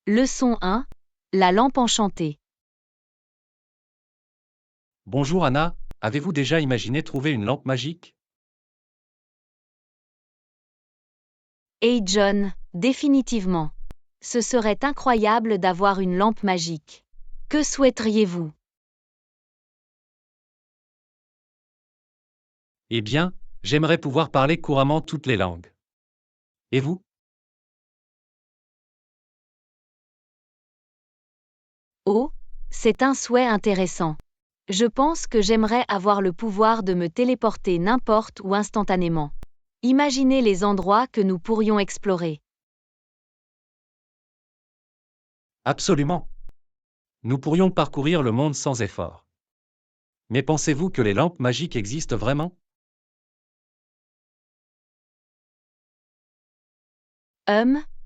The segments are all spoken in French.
Leçon 1. La lampe enchantée. Bonjour Anna, avez-vous déjà imaginé trouver une lampe magique? Hey John, définitivement. Ce serait incroyable d'avoir une lampe magique. Que souhaiteriez-vous? Eh bien, j'aimerais pouvoir parler couramment toutes les langues. Et vous? Oh, c'est un souhait intéressant. Je pense que j'aimerais avoir le pouvoir de me téléporter n'importe où instantanément. Imaginez les endroits que nous pourrions explorer. Absolument. Nous pourrions parcourir le monde sans effort. Mais pensez-vous que les lampes magiques existent vraiment?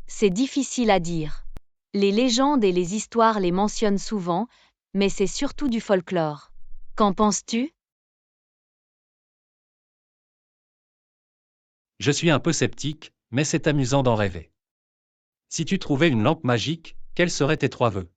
C'est difficile à dire. Les légendes et les histoires les mentionnent souvent, mais c'est surtout du folklore. Qu'en penses-tu? Je suis un peu sceptique, mais c'est amusant d'en rêver. Si tu trouvais une lampe magique, quels seraient tes 3 vœux?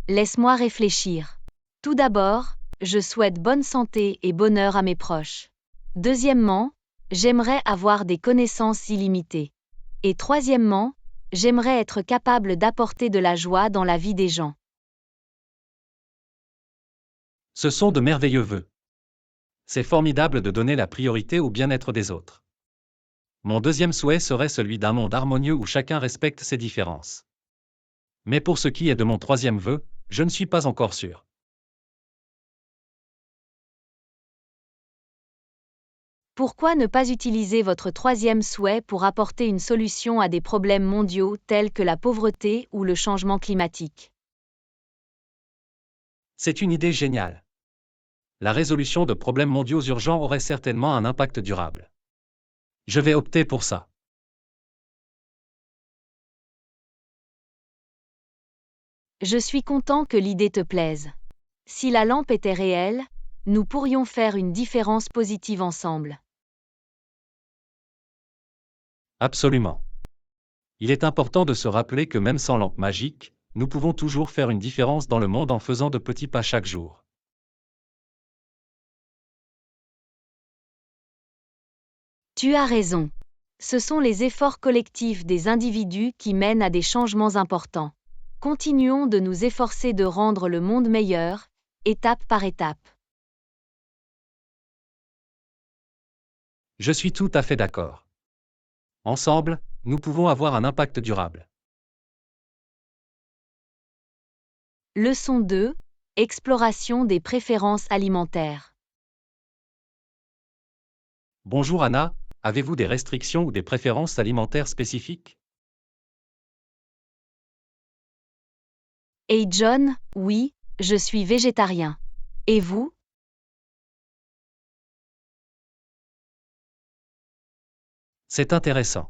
Laisse-moi réfléchir. Tout d'abord, je souhaite bonne santé et bonheur à mes proches. Deuxièmement, j'aimerais avoir des connaissances illimitées. Et troisièmement, j'aimerais être capable d'apporter de la joie dans la vie des gens. Ce sont de merveilleux vœux. C'est formidable de donner la priorité au bien-être des autres. Mon deuxième souhait serait celui d'un monde harmonieux où chacun respecte ses différences. Mais pour ce qui est de mon troisième vœu, je ne suis pas encore sûr. Pourquoi ne pas utiliser votre troisième souhait pour apporter une solution à des problèmes mondiaux tels que la pauvreté ou le changement climatique? C'est une idée géniale. La résolution de problèmes mondiaux urgents aurait certainement un impact durable. Je vais opter pour ça. Je suis content que l'idée te plaise. Si la lampe était réelle, nous pourrions faire une différence positive ensemble. Absolument. Il est important de se rappeler que même sans lampe magique, nous pouvons toujours faire une différence dans le monde en faisant de petits pas chaque jour. Tu as raison. Ce sont les efforts collectifs des individus qui mènent à des changements importants. Continuons de nous efforcer de rendre le monde meilleur, étape par étape. Je suis tout à fait d'accord. Ensemble, nous pouvons avoir un impact durable. Leçon 2. Exploration des préférences alimentaires. Bonjour Anna, avez-vous des restrictions ou des préférences alimentaires spécifiques? Hey John, oui, je suis végétarien. Et vous? C'est intéressant.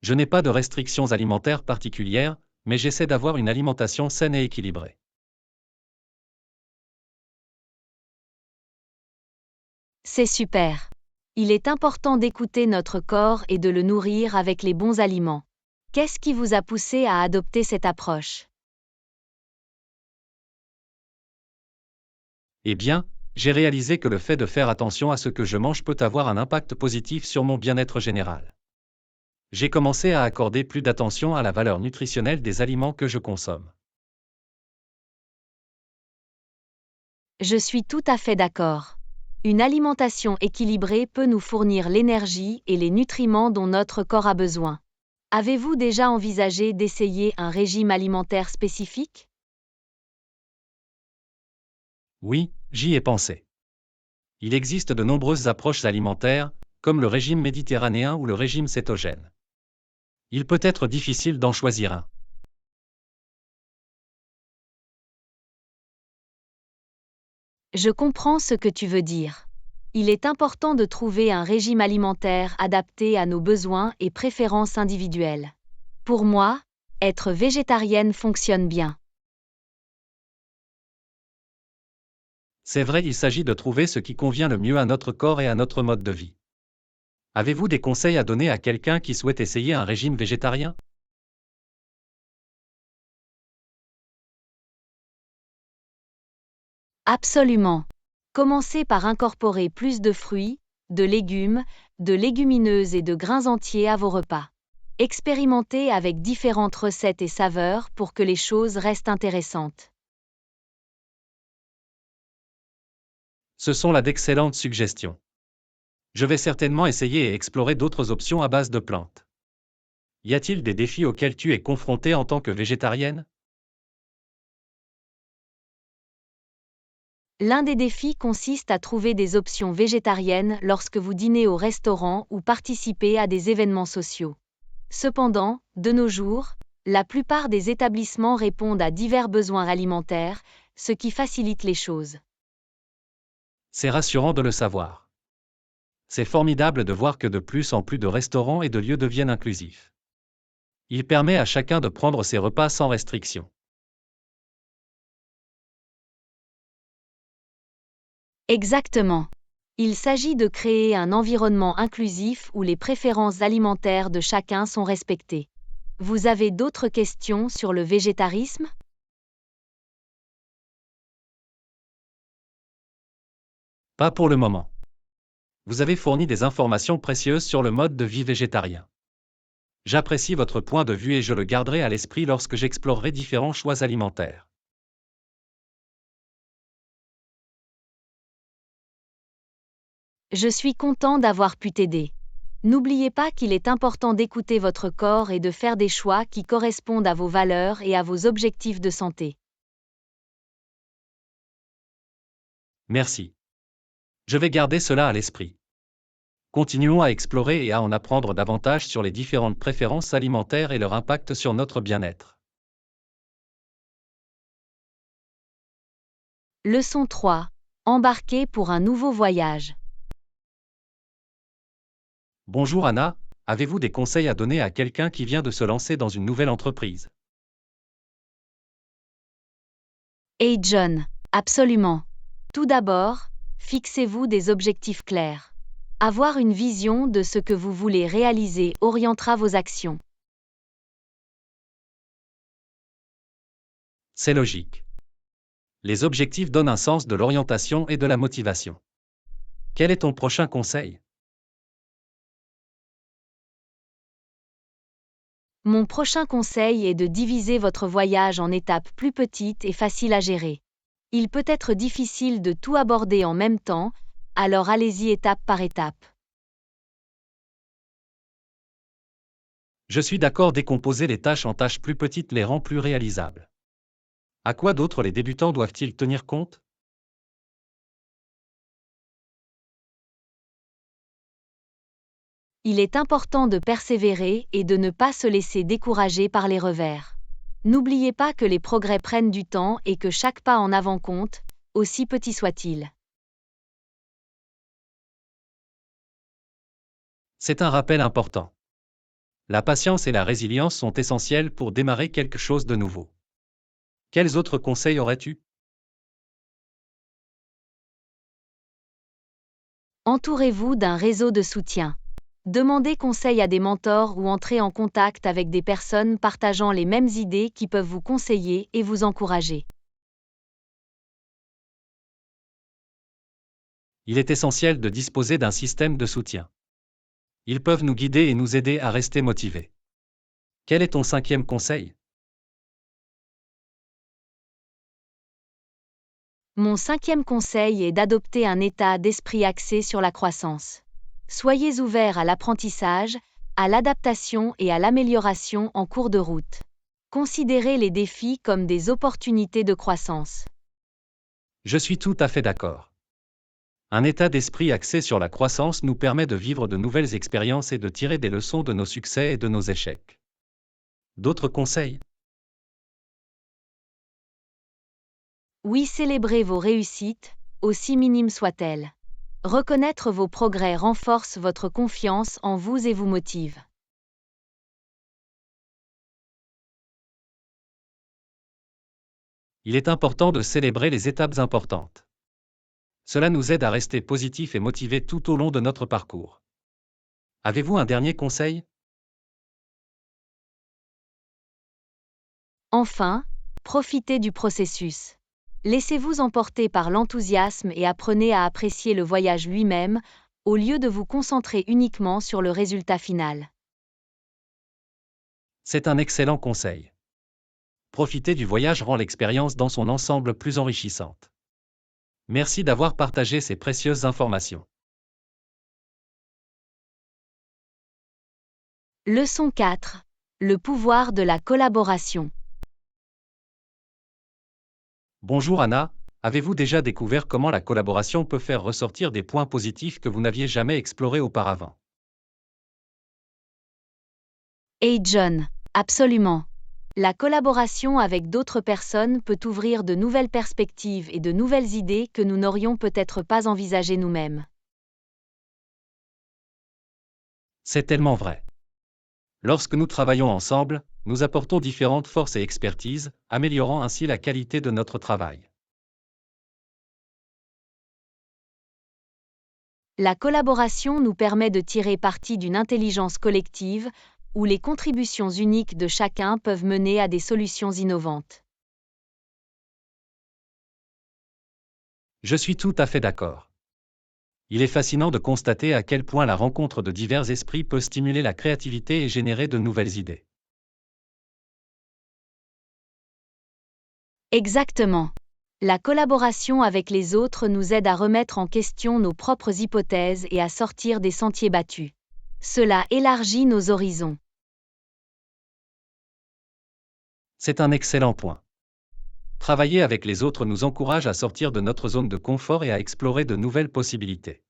Je n'ai pas de restrictions alimentaires particulières, mais j'essaie d'avoir une alimentation saine et équilibrée. C'est super. Il est important d'écouter notre corps et de le nourrir avec les bons aliments. Qu'est-ce qui vous a poussé à adopter cette approche? Eh bien, j'ai réalisé que le fait de faire attention à ce que je mange peut avoir un impact positif sur mon bien-être général. J'ai commencé à accorder plus d'attention à la valeur nutritionnelle des aliments que je consomme. Je suis tout à fait d'accord. Une alimentation équilibrée peut nous fournir l'énergie et les nutriments dont notre corps a besoin. Avez-vous déjà envisagé d'essayer un régime alimentaire spécifique? Oui, j'y ai pensé. Il existe de nombreuses approches alimentaires, comme le régime méditerranéen ou le régime cétogène. Il peut être difficile d'en choisir un. Je comprends ce que tu veux dire. Il est important de trouver un régime alimentaire adapté à nos besoins et préférences individuelles. Pour moi, être végétarienne fonctionne bien. C'est vrai, il s'agit de trouver ce qui convient le mieux à notre corps et à notre mode de vie. Avez-vous des conseils à donner à quelqu'un qui souhaite essayer un régime végétarien? Absolument. Commencez par incorporer plus de fruits, de légumes, de légumineuses et de grains entiers à vos repas. Expérimentez avec différentes recettes et saveurs pour que les choses restent intéressantes. Ce sont là d'excellentes suggestions. Je vais certainement essayer et explorer d'autres options à base de plantes. Y a-t-il des défis auxquels tu es confrontée en tant que végétarienne? L'un des défis consiste à trouver des options végétariennes lorsque vous dînez au restaurant ou participez à des événements sociaux. Cependant, de nos jours, la plupart des établissements répondent à divers besoins alimentaires, ce qui facilite les choses. C'est rassurant de le savoir. C'est formidable de voir que de plus en plus de restaurants et de lieux deviennent inclusifs. Il permet à chacun de prendre ses repas sans restriction. Exactement. Il s'agit de créer un environnement inclusif où les préférences alimentaires de chacun sont respectées. Vous avez d'autres questions sur le végétarisme? Pas pour le moment. Vous avez fourni des informations précieuses sur le mode de vie végétarien. J'apprécie votre point de vue et je le garderai à l'esprit lorsque j'explorerai différents choix alimentaires. Je suis content d'avoir pu t'aider. N'oubliez pas qu'il est important d'écouter votre corps et de faire des choix qui correspondent à vos valeurs et à vos objectifs de santé. Merci. Je vais garder cela à l'esprit. Continuons à explorer et à en apprendre davantage sur les différentes préférences alimentaires et leur impact sur notre bien-être. Leçon 3. Embarquer pour un nouveau voyage. Bonjour Anna, avez-vous des conseils à donner à quelqu'un qui vient de se lancer dans une nouvelle entreprise? Hey John, absolument. Tout d'abord, fixez-vous des objectifs clairs. Avoir une vision de ce que vous voulez réaliser orientera vos actions. C'est logique. Les objectifs donnent un sens de l'orientation et de la motivation. Quel est ton prochain conseil? Mon prochain conseil est de diviser votre voyage en étapes plus petites et faciles à gérer. Il peut être difficile de tout aborder en même temps, alors allez-y étape par étape. Je suis d'accord, décomposer les tâches en tâches plus petites les rend plus réalisables. À quoi d'autre les débutants doivent-ils tenir compte? Il est important de persévérer et de ne pas se laisser décourager par les revers. N'oubliez pas que les progrès prennent du temps et que chaque pas en avant compte, aussi petit soit-il. C'est un rappel important. La patience et la résilience sont essentielles pour démarrer quelque chose de nouveau. Quels autres conseils aurais-tu? Entourez-vous d'un réseau de soutien. Demandez conseil à des mentors ou entrez en contact avec des personnes partageant les mêmes idées qui peuvent vous conseiller et vous encourager. Il est essentiel de disposer d'un système de soutien. Ils peuvent nous guider et nous aider à rester motivés. Quel est ton cinquième conseil? Mon cinquième conseil est d'adopter un état d'esprit axé sur la croissance. Soyez ouverts à l'apprentissage, à l'adaptation et à l'amélioration en cours de route. Considérez les défis comme des opportunités de croissance. Je suis tout à fait d'accord. Un état d'esprit axé sur la croissance nous permet de vivre de nouvelles expériences et de tirer des leçons de nos succès et de nos échecs. D'autres conseils? Oui, célébrez vos réussites, aussi minimes soient-elles. Reconnaître vos progrès renforce votre confiance en vous et vous motive. Il est important de célébrer les étapes importantes. Cela nous aide à rester positifs et motivés tout au long de notre parcours. Avez-vous un dernier conseil? Enfin, profitez du processus. Laissez-vous emporter par l'enthousiasme et apprenez à apprécier le voyage lui-même, au lieu de vous concentrer uniquement sur le résultat final. C'est un excellent conseil. Profiter du voyage rend l'expérience dans son ensemble plus enrichissante. Merci d'avoir partagé ces précieuses informations. Leçon 4. Le pouvoir de la collaboration. Bonjour Anna, avez-vous déjà découvert comment la collaboration peut faire ressortir des points positifs que vous n'aviez jamais explorés auparavant? Hey John, absolument. La collaboration avec d'autres personnes peut ouvrir de nouvelles perspectives et de nouvelles idées que nous n'aurions peut-être pas envisagées nous-mêmes. C'est tellement vrai. Lorsque nous travaillons ensemble, nous apportons différentes forces et expertises, améliorant ainsi la qualité de notre travail. La collaboration nous permet de tirer parti d'une intelligence collective, où les contributions uniques de chacun peuvent mener à des solutions innovantes. Je suis tout à fait d'accord. Il est fascinant de constater à quel point la rencontre de divers esprits peut stimuler la créativité et générer de nouvelles idées. Exactement. La collaboration avec les autres nous aide à remettre en question nos propres hypothèses et à sortir des sentiers battus. Cela élargit nos horizons. C'est un excellent point. Travailler avec les autres nous encourage à sortir de notre zone de confort et à explorer de nouvelles possibilités.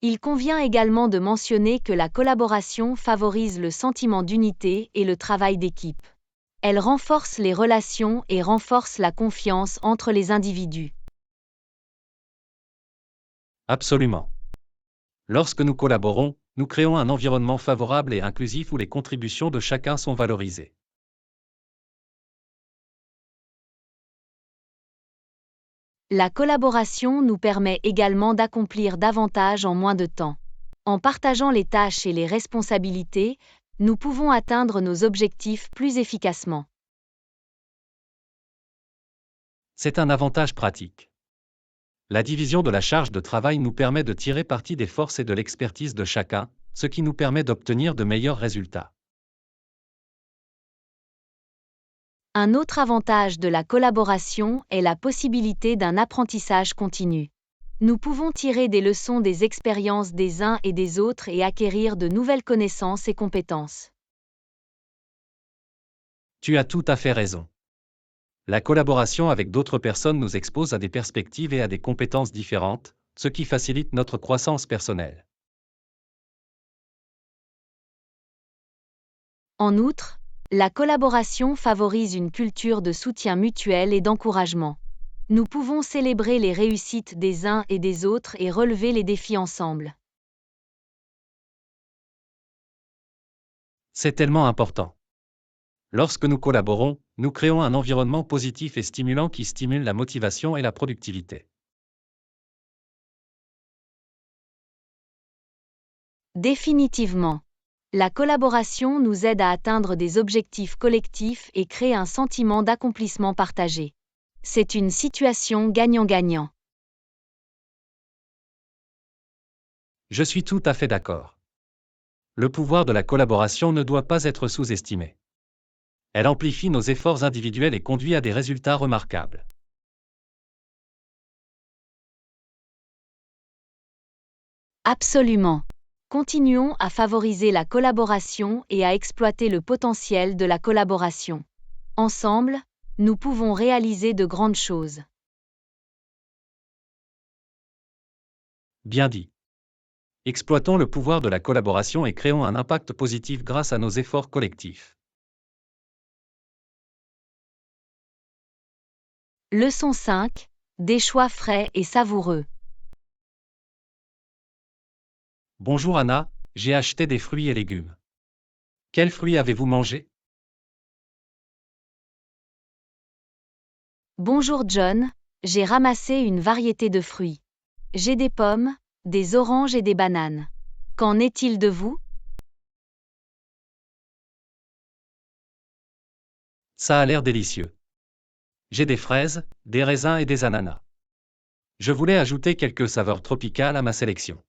Il convient également de mentionner que la collaboration favorise le sentiment d'unité et le travail d'équipe. Elle renforce les relations et renforce la confiance entre les individus. Absolument. Lorsque nous collaborons, nous créons un environnement favorable et inclusif où les contributions de chacun sont valorisées. La collaboration nous permet également d'accomplir davantage en moins de temps. En partageant les tâches et les responsabilités, nous pouvons atteindre nos objectifs plus efficacement. C'est un avantage pratique. La division de la charge de travail nous permet de tirer parti des forces et de l'expertise de chacun, ce qui nous permet d'obtenir de meilleurs résultats. Un autre avantage de la collaboration est la possibilité d'un apprentissage continu. Nous pouvons tirer des leçons des expériences des uns et des autres et acquérir de nouvelles connaissances et compétences. Tu as tout à fait raison. La collaboration avec d'autres personnes nous expose à des perspectives et à des compétences différentes, ce qui facilite notre croissance personnelle. En outre, la collaboration favorise une culture de soutien mutuel et d'encouragement. Nous pouvons célébrer les réussites des uns et des autres et relever les défis ensemble. C'est tellement important. Lorsque nous collaborons, nous créons un environnement positif et stimulant qui stimule la motivation et la productivité. Définitivement. La collaboration nous aide à atteindre des objectifs collectifs et crée un sentiment d'accomplissement partagé. C'est une situation gagnant-gagnant. Je suis tout à fait d'accord. Le pouvoir de la collaboration ne doit pas être sous-estimé. Elle amplifie nos efforts individuels et conduit à des résultats remarquables. Absolument. Continuons à favoriser la collaboration et à exploiter le potentiel de la collaboration. Ensemble, nous pouvons réaliser de grandes choses. Bien dit. Exploitons le pouvoir de la collaboration et créons un impact positif grâce à nos efforts collectifs. Leçon 5. Des choix frais et savoureux. Bonjour Anna, j'ai acheté des fruits et légumes. Quels fruits avez-vous mangé? Bonjour John, j'ai ramassé une variété de fruits. J'ai des pommes, des oranges et des bananes. Qu'en est-il de vous? Ça a l'air délicieux. J'ai des fraises, des raisins et des ananas. Je voulais ajouter quelques saveurs tropicales à ma sélection.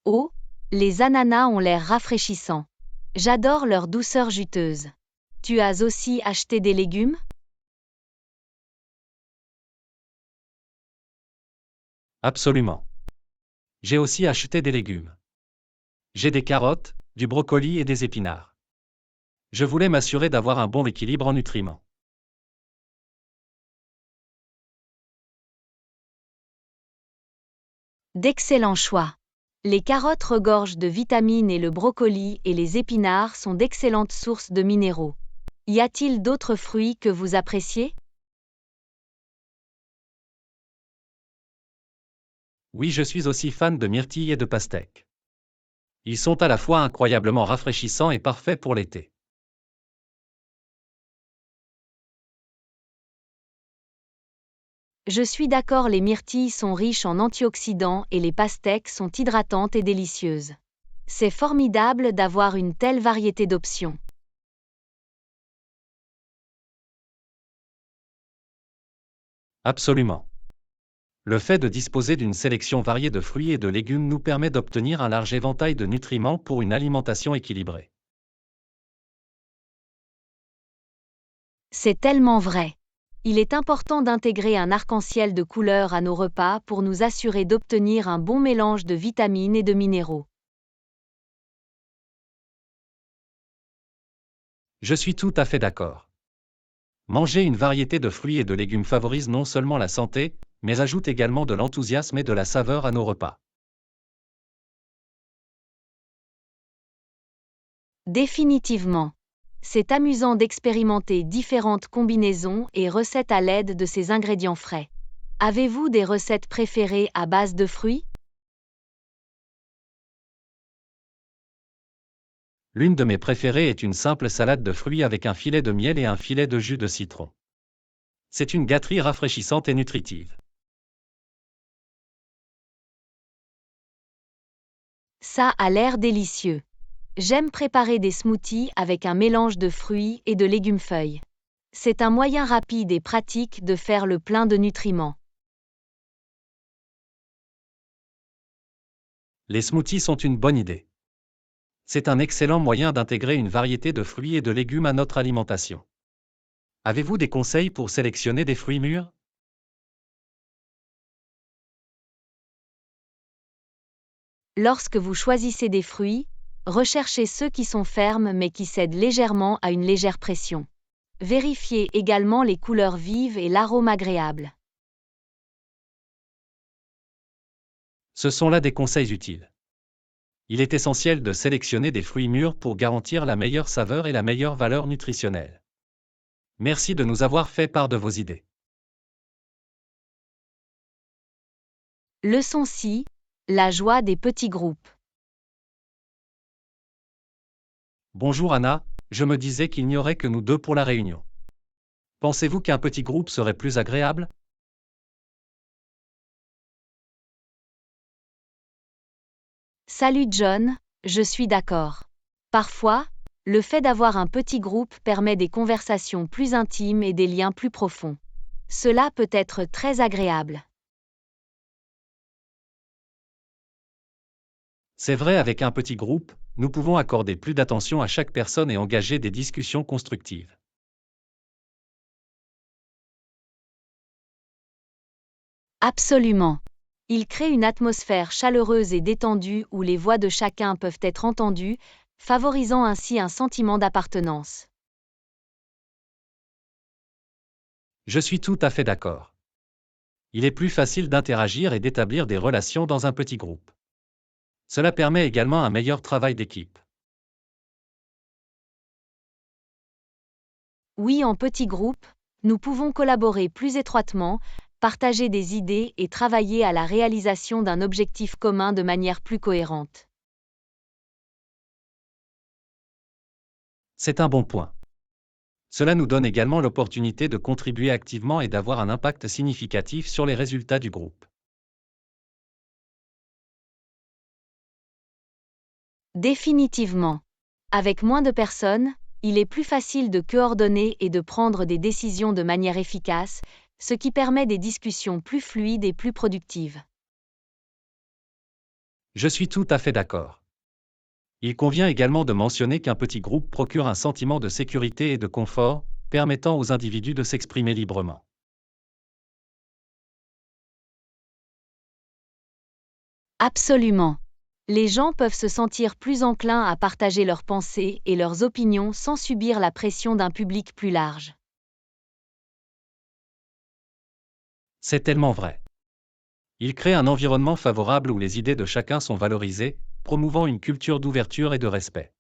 Oh, les ananas ont l'air rafraîchissants. J'adore leur douceur juteuse. Tu as aussi acheté des légumes? Absolument. J'ai aussi acheté des légumes. J'ai des carottes, du brocoli et des épinards. Je voulais m'assurer d'avoir un bon équilibre en nutriments. D'excellents choix. Les carottes regorgent de vitamines et le brocoli et les épinards sont d'excellentes sources de minéraux. Y a-t-il d'autres fruits que vous appréciez? Oui, je suis aussi fan de myrtilles et de pastèques. Ils sont à la fois incroyablement rafraîchissants et parfaits pour l'été. Je suis d'accord, les myrtilles sont riches en antioxydants et les pastèques sont hydratantes et délicieuses. C'est formidable d'avoir une telle variété d'options. Absolument. Le fait de disposer d'une sélection variée de fruits et de légumes nous permet d'obtenir un large éventail de nutriments pour une alimentation équilibrée. C'est tellement vrai. Il est important d'intégrer un arc-en-ciel de couleurs à nos repas pour nous assurer d'obtenir un bon mélange de vitamines et de minéraux. Je suis tout à fait d'accord. Manger une variété de fruits et de légumes favorise non seulement la santé, mais ajoute également de l'enthousiasme et de la saveur à nos repas. Définitivement. C'est amusant d'expérimenter différentes combinaisons et recettes à l'aide de ces ingrédients frais. Avez-vous des recettes préférées à base de fruits? L'une de mes préférées est une simple salade de fruits avec un filet de miel et un filet de jus de citron. C'est une gâterie rafraîchissante et nutritive. Ça a l'air délicieux. J'aime préparer des smoothies avec un mélange de fruits et de légumes-feuilles. C'est un moyen rapide et pratique de faire le plein de nutriments. Les smoothies sont une bonne idée. C'est un excellent moyen d'intégrer une variété de fruits et de légumes à notre alimentation. Avez-vous des conseils pour sélectionner des fruits mûrs? Lorsque vous choisissez des fruits, recherchez ceux qui sont fermes mais qui cèdent légèrement à une légère pression. Vérifiez également les couleurs vives et l'arôme agréable. Ce sont là des conseils utiles. Il est essentiel de sélectionner des fruits mûrs pour garantir la meilleure saveur et la meilleure valeur nutritionnelle. Merci de nous avoir fait part de vos idées. Leçon 6. La joie des petits groupes. Bonjour Anna, je me disais qu'il n'y aurait que nous deux pour la réunion. Pensez-vous qu'un petit groupe serait plus agréable? Salut John, je suis d'accord. Parfois, le fait d'avoir un petit groupe permet des conversations plus intimes et des liens plus profonds. Cela peut être très agréable. C'est vrai, avec un petit groupe, nous pouvons accorder plus d'attention à chaque personne et engager des discussions constructives. Absolument. Il crée une atmosphère chaleureuse et détendue où les voix de chacun peuvent être entendues, favorisant ainsi un sentiment d'appartenance. Je suis tout à fait d'accord. Il est plus facile d'interagir et d'établir des relations dans un petit groupe. Cela permet également un meilleur travail d'équipe. Oui, en petit groupe, nous pouvons collaborer plus étroitement, partager des idées et travailler à la réalisation d'un objectif commun de manière plus cohérente. C'est un bon point. Cela nous donne également l'opportunité de contribuer activement et d'avoir un impact significatif sur les résultats du groupe. Définitivement. Avec moins de personnes, il est plus facile de coordonner et de prendre des décisions de manière efficace, ce qui permet des discussions plus fluides et plus productives. Je suis tout à fait d'accord. Il convient également de mentionner qu'un petit groupe procure un sentiment de sécurité et de confort, permettant aux individus de s'exprimer librement. Absolument. Les gens peuvent se sentir plus enclins à partager leurs pensées et leurs opinions sans subir la pression d'un public plus large. C'est tellement vrai. Il crée un environnement favorable où les idées de chacun sont valorisées, promouvant une culture d'ouverture et de respect.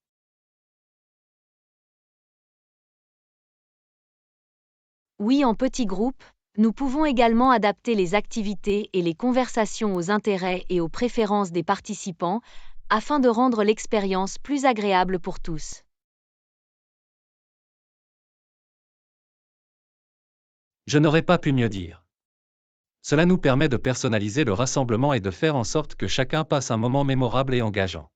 Oui, en petits groupes, nous pouvons également adapter les activités et les conversations aux intérêts et aux préférences des participants, afin de rendre l'expérience plus agréable pour tous. Je n'aurais pas pu mieux dire. Cela nous permet de personnaliser le rassemblement et de faire en sorte que chacun passe un moment mémorable et engageant.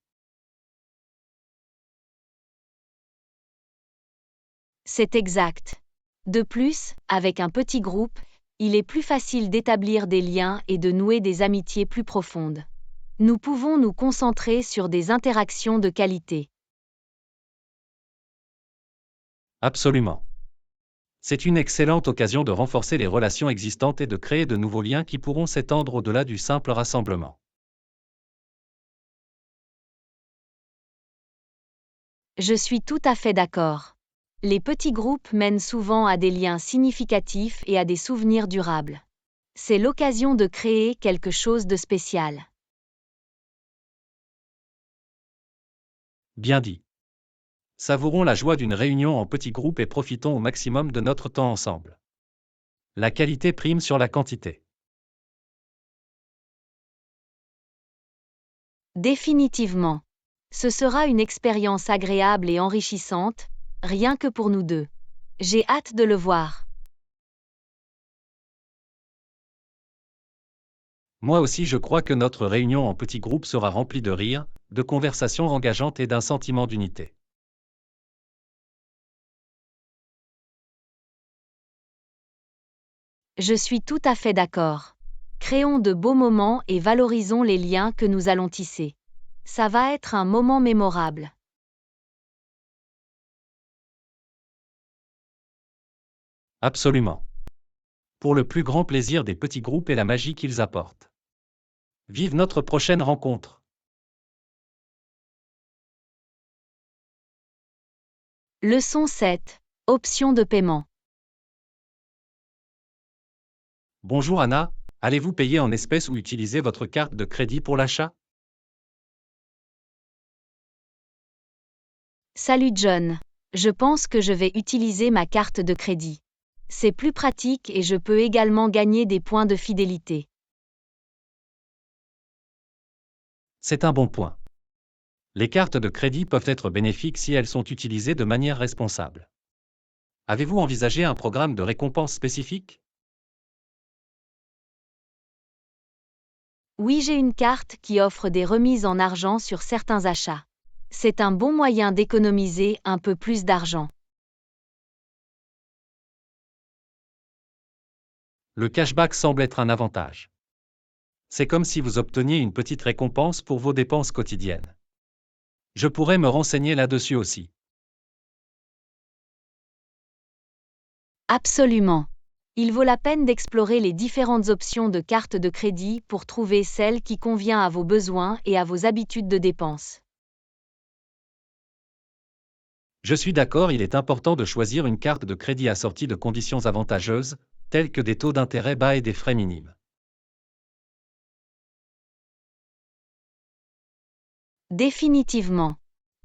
C'est exact. De plus, avec un petit groupe, il est plus facile d'établir des liens et de nouer des amitiés plus profondes. Nous pouvons nous concentrer sur des interactions de qualité. Absolument. C'est une excellente occasion de renforcer les relations existantes et de créer de nouveaux liens qui pourront s'étendre au-delà du simple rassemblement. Je suis tout à fait d'accord. Les petits groupes mènent souvent à des liens significatifs et à des souvenirs durables. C'est l'occasion de créer quelque chose de spécial. Bien dit. Savourons la joie d'une réunion en petit groupe et profitons au maximum de notre temps ensemble. La qualité prime sur la quantité. Définitivement. Ce sera une expérience agréable et enrichissante, rien que pour nous deux. J'ai hâte de le voir. Moi aussi je crois que notre réunion en petit groupe sera remplie de rires, de conversations engageantes et d'un sentiment d'unité. Je suis tout à fait d'accord. Créons de beaux moments et valorisons les liens que nous allons tisser. Ça va être un moment mémorable. Absolument. Pour le plus grand plaisir des petits groupes et la magie qu'ils apportent. Vive notre prochaine rencontre. Leçon 7. Option de paiement. Bonjour Anna, allez-vous payer en espèces ou utiliser votre carte de crédit pour l'achat? Salut John. Je pense que je vais utiliser ma carte de crédit. C'est plus pratique et je peux également gagner des points de fidélité. C'est un bon point. Les cartes de crédit peuvent être bénéfiques si elles sont utilisées de manière responsable. Avez-vous envisagé un programme de récompense spécifique? Oui, j'ai une carte qui offre des remises en argent sur certains achats. C'est un bon moyen d'économiser un peu plus d'argent. Le cashback semble être un avantage. C'est comme si vous obteniez une petite récompense pour vos dépenses quotidiennes. Je pourrais me renseigner là-dessus aussi. Absolument. Il vaut la peine d'explorer les différentes options de carte de crédit pour trouver celle qui convient à vos besoins et à vos habitudes de dépenses. Je suis d'accord, il est important de choisir une carte de crédit assortie de conditions avantageuses, telles que des taux d'intérêt bas et des frais minimes. Définitivement.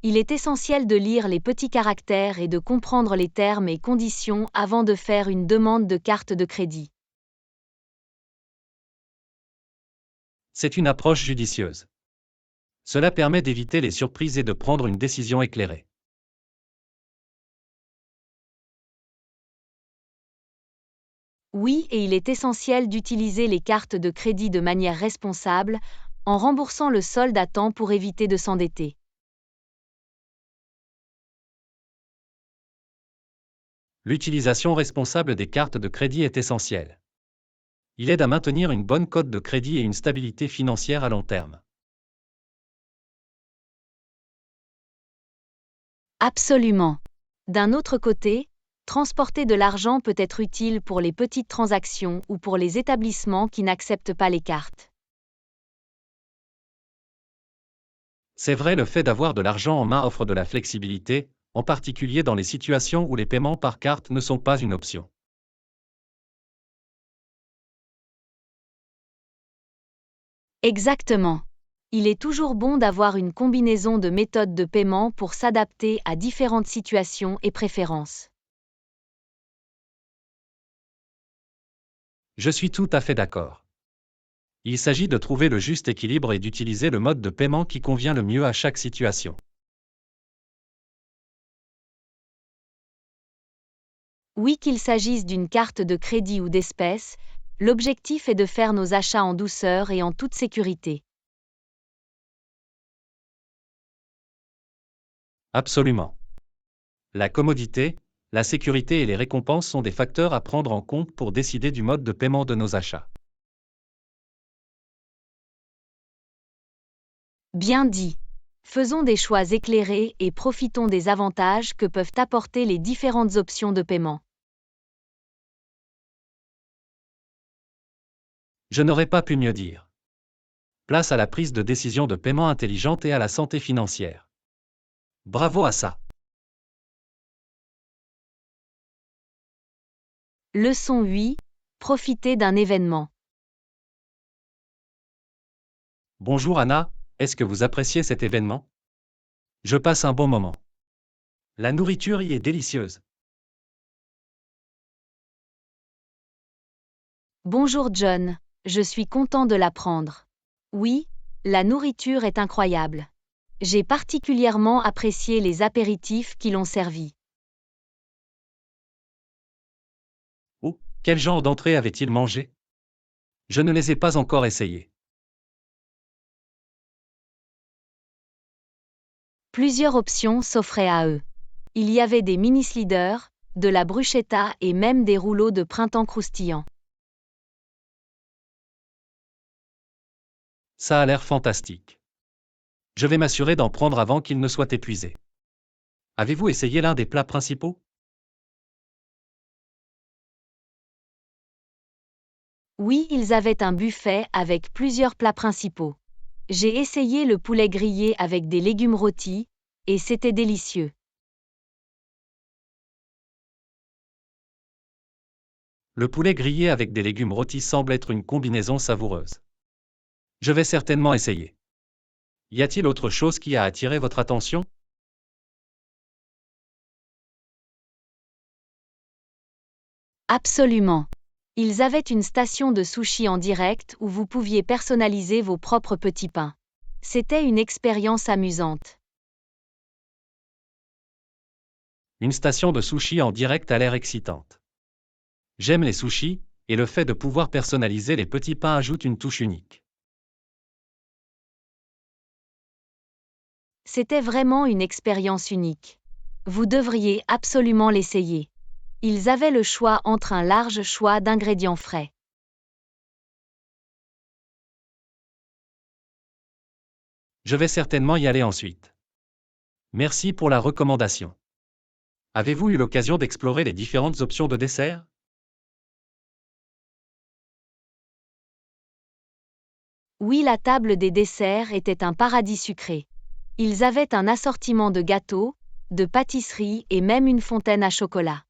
Il est essentiel de lire les petits caractères et de comprendre les termes et conditions avant de faire une demande de carte de crédit. C'est une approche judicieuse. Cela permet d'éviter les surprises et de prendre une décision éclairée. Oui, et il est essentiel d'utiliser les cartes de crédit de manière responsable, en remboursant le solde à temps pour éviter de s'endetter. L'utilisation responsable des cartes de crédit est essentielle. Il aide à maintenir une bonne cote de crédit et une stabilité financière à long terme. Absolument. D'un autre côté, transporter de l'argent peut être utile pour les petites transactions ou pour les établissements qui n'acceptent pas les cartes. C'est vrai, le fait d'avoir de l'argent en main offre de la flexibilité, en particulier dans les situations où les paiements par carte ne sont pas une option. Exactement. Il est toujours bon d'avoir une combinaison de méthodes de paiement pour s'adapter à différentes situations et préférences. Je suis tout à fait d'accord. Il s'agit de trouver le juste équilibre et d'utiliser le mode de paiement qui convient le mieux à chaque situation. Oui, qu'il s'agisse d'une carte de crédit ou d'espèces, l'objectif est de faire nos achats en douceur et en toute sécurité. Absolument. La commodité, la sécurité et les récompenses sont des facteurs à prendre en compte pour décider du mode de paiement de nos achats. Bien dit. Faisons des choix éclairés et profitons des avantages que peuvent apporter les différentes options de paiement. Je n'aurais pas pu mieux dire. Place à la prise de décision de paiement intelligente et à la santé financière. Bravo à ça. Leçon 8. Profiter d'un événement. Bonjour Anna, est-ce que vous appréciez cet événement? Je passe un bon moment. La nourriture y est délicieuse. Bonjour John, je suis content de l'apprendre. Oui, la nourriture est incroyable. J'ai particulièrement apprécié les apéritifs qui l'ont servi. Oh, quel genre d'entrée avait-il mangé? Je ne les ai pas encore essayés. Plusieurs options s'offraient à eux. Il y avait des mini-sliders, de la bruschetta et même des rouleaux de printemps croustillants. Ça a l'air fantastique. Je vais m'assurer d'en prendre avant qu'il ne soit épuisé. Avez-vous essayé l'un des plats principaux? Oui, ils avaient un buffet avec plusieurs plats principaux. J'ai essayé le poulet grillé avec des légumes rôtis, et c'était délicieux. Le poulet grillé avec des légumes rôtis semble être une combinaison savoureuse. Je vais certainement essayer. Y a-t-il autre chose qui a attiré votre attention? Absolument. Ils avaient une station de sushi en direct où vous pouviez personnaliser vos propres petits pains. C'était une expérience amusante. Une station de sushi en direct a l'air excitante. J'aime les sushis, et le fait de pouvoir personnaliser les petits pains ajoute une touche unique. C'était vraiment une expérience unique. Vous devriez absolument l'essayer. Ils avaient le choix entre un large choix d'ingrédients frais. Je vais certainement y aller ensuite. Merci pour la recommandation. Avez-vous eu l'occasion d'explorer les différentes options de dessert? Oui, la table des desserts était un paradis sucré. Ils avaient un assortiment de gâteaux, de pâtisseries et même une fontaine à chocolat.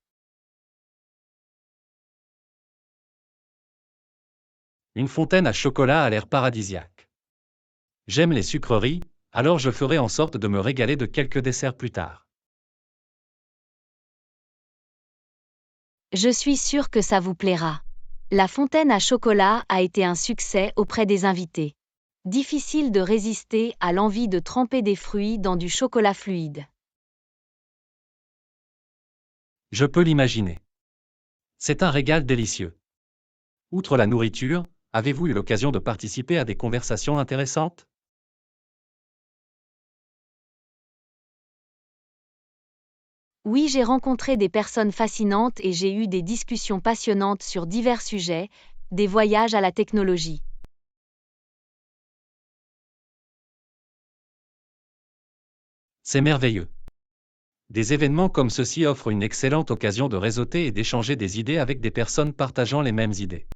Une fontaine à chocolat a l'air paradisiaque. J'aime les sucreries, alors je ferai en sorte de me régaler de quelques desserts plus tard. Je suis sûre que ça vous plaira. La fontaine à chocolat a été un succès auprès des invités. Difficile de résister à l'envie de tremper des fruits dans du chocolat fluide. Je peux l'imaginer. C'est un régal délicieux. Outre la nourriture, avez-vous eu l'occasion de participer à des conversations intéressantes? Oui, j'ai rencontré des personnes fascinantes et j'ai eu des discussions passionnantes sur divers sujets, des voyages à la technologie. C'est merveilleux. Des événements comme ceux-ci offrent une excellente occasion de réseauter et d'échanger des idées avec des personnes partageant les mêmes idées.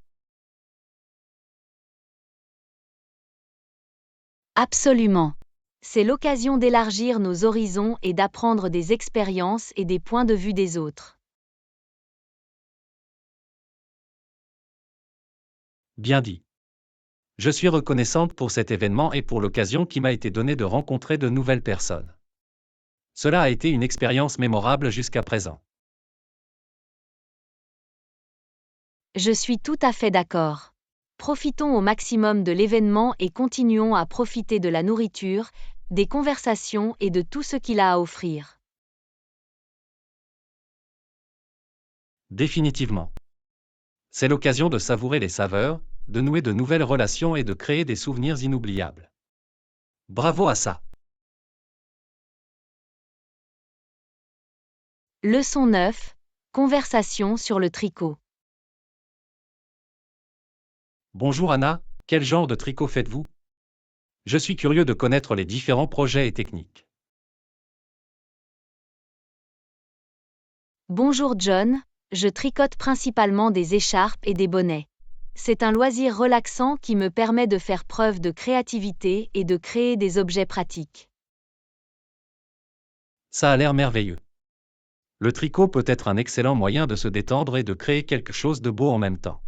Absolument. C'est l'occasion d'élargir nos horizons et d'apprendre des expériences et des points de vue des autres. Bien dit. Je suis reconnaissante pour cet événement et pour l'occasion qui m'a été donnée de rencontrer de nouvelles personnes. Cela a été une expérience mémorable jusqu'à présent. Je suis tout à fait d'accord. Profitons au maximum de l'événement et continuons à profiter de la nourriture, des conversations et de tout ce qu'il a à offrir. Définitivement. C'est l'occasion de savourer les saveurs, de nouer de nouvelles relations et de créer des souvenirs inoubliables. Bravo à ça! Leçon 9. Conversation sur le tricot. Bonjour Anna, quel genre de tricot faites-vous? Je suis curieux de connaître les différents projets et techniques. Bonjour John, je tricote principalement des écharpes et des bonnets. C'est un loisir relaxant qui me permet de faire preuve de créativité et de créer des objets pratiques. Ça a l'air merveilleux. Le tricot peut être un excellent moyen de se détendre et de créer quelque chose de beau en même temps.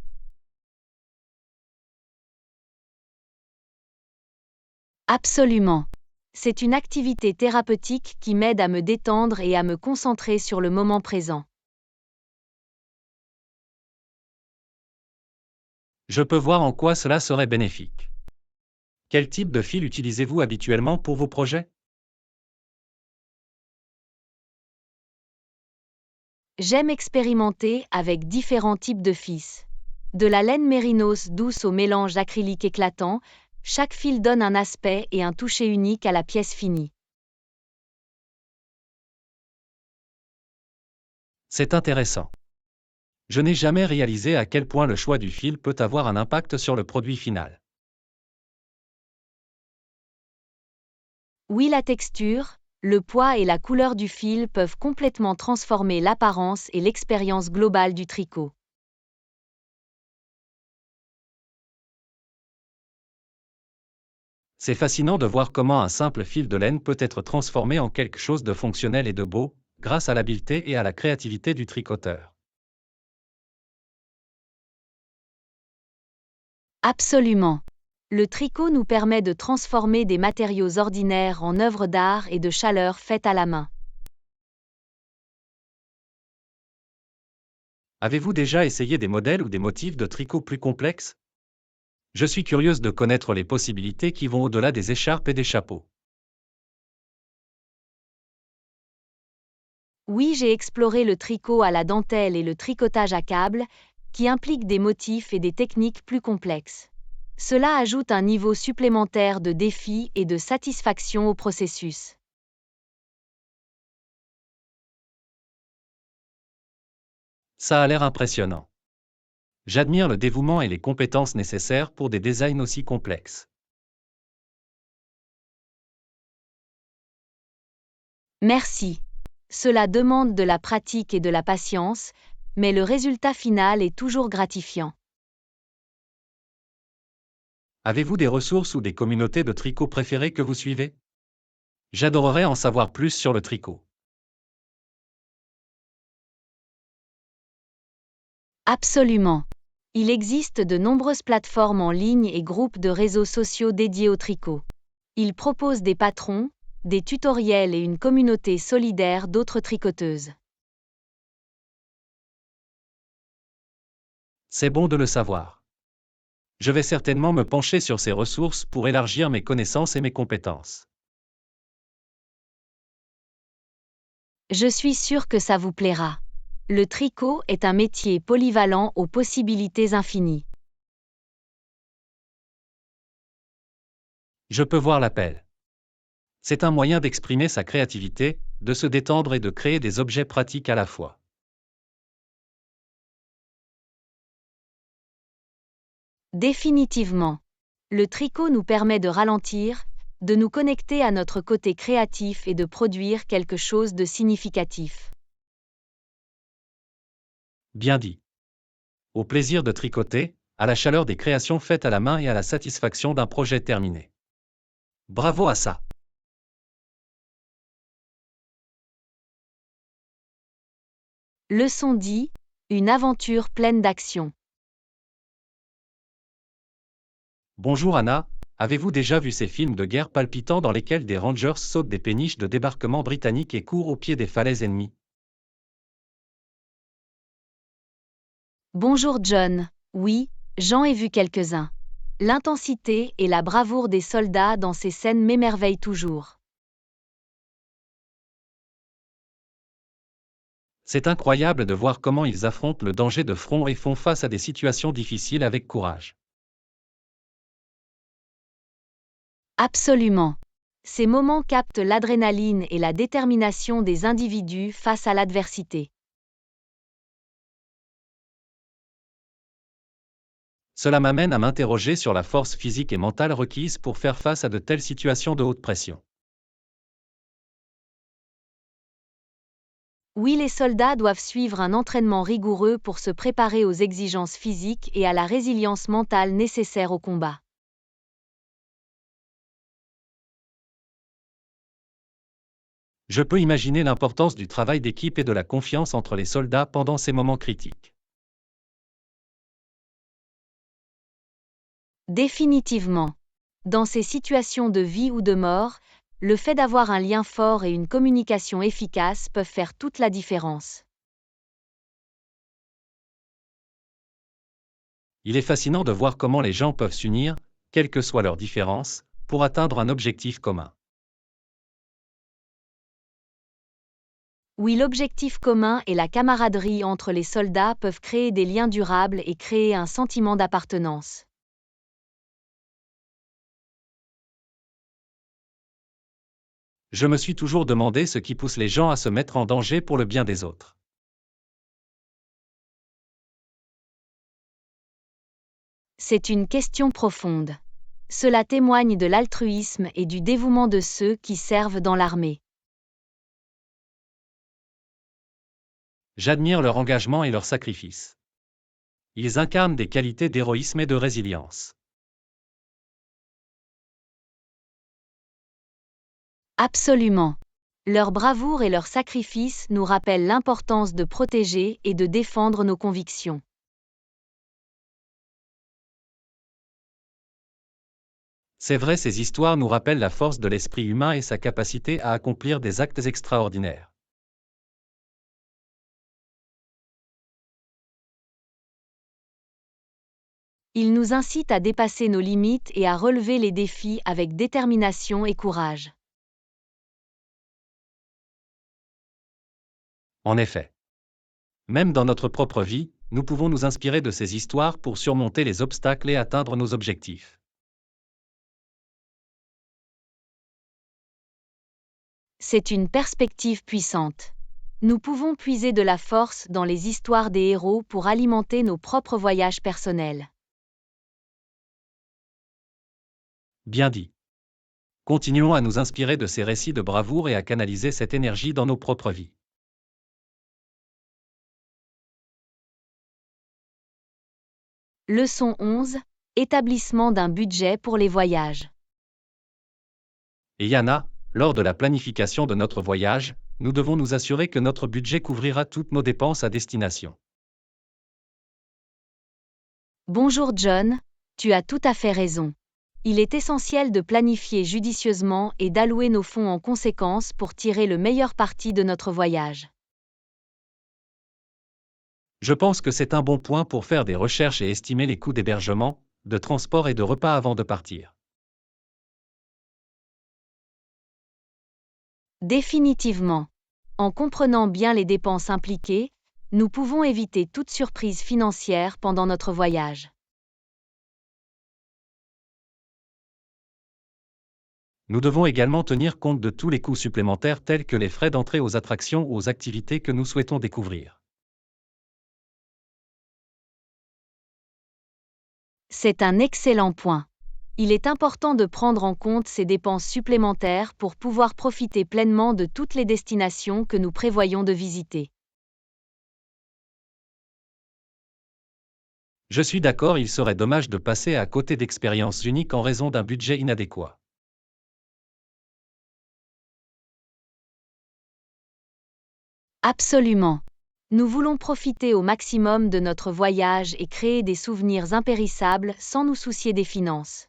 Absolument. C'est une activité thérapeutique qui m'aide à me détendre et à me concentrer sur le moment présent. Je peux voir en quoi cela serait bénéfique. Quel type de fil utilisez-vous habituellement pour vos projets? J'aime expérimenter avec différents types de fils. De la laine mérinos douce au mélange acrylique éclatant, chaque fil donne un aspect et un toucher unique à la pièce finie. C'est intéressant. Je n'ai jamais réalisé à quel point le choix du fil peut avoir un impact sur le produit final. Oui, la texture, le poids et la couleur du fil peuvent complètement transformer l'apparence et l'expérience globale du tricot. C'est fascinant de voir comment un simple fil de laine peut être transformé en quelque chose de fonctionnel et de beau, grâce à l'habileté et à la créativité du tricoteur. Absolument. Le tricot nous permet de transformer des matériaux ordinaires en œuvres d'art et de chaleur faites à la main. Avez-vous déjà essayé des modèles ou des motifs de tricot plus complexes? Je suis curieuse de connaître les possibilités qui vont au-delà des écharpes et des chapeaux. Oui, j'ai exploré le tricot à la dentelle et le tricotage à câble, qui impliquent des motifs et des techniques plus complexes. Cela ajoute un niveau supplémentaire de défi et de satisfaction au processus. Ça a l'air impressionnant. J'admire le dévouement et les compétences nécessaires pour des designs aussi complexes. Merci. Cela demande de la pratique et de la patience, mais le résultat final est toujours gratifiant. Avez-vous des ressources ou des communautés de tricot préférées que vous suivez? J'adorerais en savoir plus sur le tricot. Absolument. Il existe de nombreuses plateformes en ligne et groupes de réseaux sociaux dédiés au tricot. Ils proposent des patrons, des tutoriels et une communauté solidaire d'autres tricoteuses. C'est bon de le savoir. Je vais certainement me pencher sur ces ressources pour élargir mes connaissances et mes compétences. Je suis sûre que ça vous plaira. Le tricot est un métier polyvalent aux possibilités infinies. Je peux voir l'appel. C'est un moyen d'exprimer sa créativité, de se détendre et de créer des objets pratiques à la fois. Définitivement. Le tricot nous permet de ralentir, de nous connecter à notre côté créatif et de produire quelque chose de significatif. Bien dit. Au plaisir de tricoter, à la chaleur des créations faites à la main et à la satisfaction d'un projet terminé. Bravo à ça. Leçon 10, une aventure pleine d'action. Bonjour Anna, avez-vous déjà vu ces films de guerre palpitants dans lesquels des rangers sautent des péniches de débarquement britanniques et courent au pied des falaises ennemies? Bonjour John, oui, j'en ai vu quelques-uns. L'intensité et la bravoure des soldats dans ces scènes m'émerveillent toujours. C'est incroyable de voir comment ils affrontent le danger de front et font face à des situations difficiles avec courage. Absolument. Ces moments captent l'adrénaline et la détermination des individus face à l'adversité. Cela m'amène à m'interroger sur la force physique et mentale requise pour faire face à de telles situations de haute pression. Oui, les soldats doivent suivre un entraînement rigoureux pour se préparer aux exigences physiques et à la résilience mentale nécessaire au combat. Je peux imaginer l'importance du travail d'équipe et de la confiance entre les soldats pendant ces moments critiques. Définitivement. Dans ces situations de vie ou de mort, le fait d'avoir un lien fort et une communication efficace peuvent faire toute la différence. Il est fascinant de voir comment les gens peuvent s'unir, quelles que soient leurs différences, pour atteindre un objectif commun. Oui, l'objectif commun et la camaraderie entre les soldats peuvent créer des liens durables et créer un sentiment d'appartenance. Je me suis toujours demandé ce qui pousse les gens à se mettre en danger pour le bien des autres. C'est une question profonde. Cela témoigne de l'altruisme et du dévouement de ceux qui servent dans l'armée. J'admire leur engagement et leur sacrifice. Ils incarnent des qualités d'héroïsme et de résilience. Absolument. Leur bravoure et leur sacrifice nous rappellent l'importance de protéger et de défendre nos convictions. C'est vrai, ces histoires nous rappellent la force de l'esprit humain et sa capacité à accomplir des actes extraordinaires. Ils nous incitent à dépasser nos limites et à relever les défis avec détermination et courage. En effet. Même dans notre propre vie, nous pouvons nous inspirer de ces histoires pour surmonter les obstacles et atteindre nos objectifs. C'est une perspective puissante. Nous pouvons puiser de la force dans les histoires des héros pour alimenter nos propres voyages personnels. Bien dit. Continuons à nous inspirer de ces récits de bravoure et à canaliser cette énergie dans nos propres vies. Leçon 11. Établissement d'un budget pour les voyages. Et Yana, lors de la planification de notre voyage, nous devons nous assurer que notre budget couvrira toutes nos dépenses à destination. Bonjour John, tu as tout à fait raison. Il est essentiel de planifier judicieusement et d'allouer nos fonds en conséquence pour tirer le meilleur parti de notre voyage. Je pense que c'est un bon point pour faire des recherches et estimer les coûts d'hébergement, de transport et de repas avant de partir. Définitivement. En comprenant bien les dépenses impliquées, nous pouvons éviter toute surprise financière pendant notre voyage. Nous devons également tenir compte de tous les coûts supplémentaires tels que les frais d'entrée aux attractions ou aux activités que nous souhaitons découvrir. C'est un excellent point. Il est important de prendre en compte ces dépenses supplémentaires pour pouvoir profiter pleinement de toutes les destinations que nous prévoyons de visiter. Je suis d'accord, il serait dommage de passer à côté d'expériences uniques en raison d'un budget inadéquat. Absolument. Nous voulons profiter au maximum de notre voyage et créer des souvenirs impérissables sans nous soucier des finances.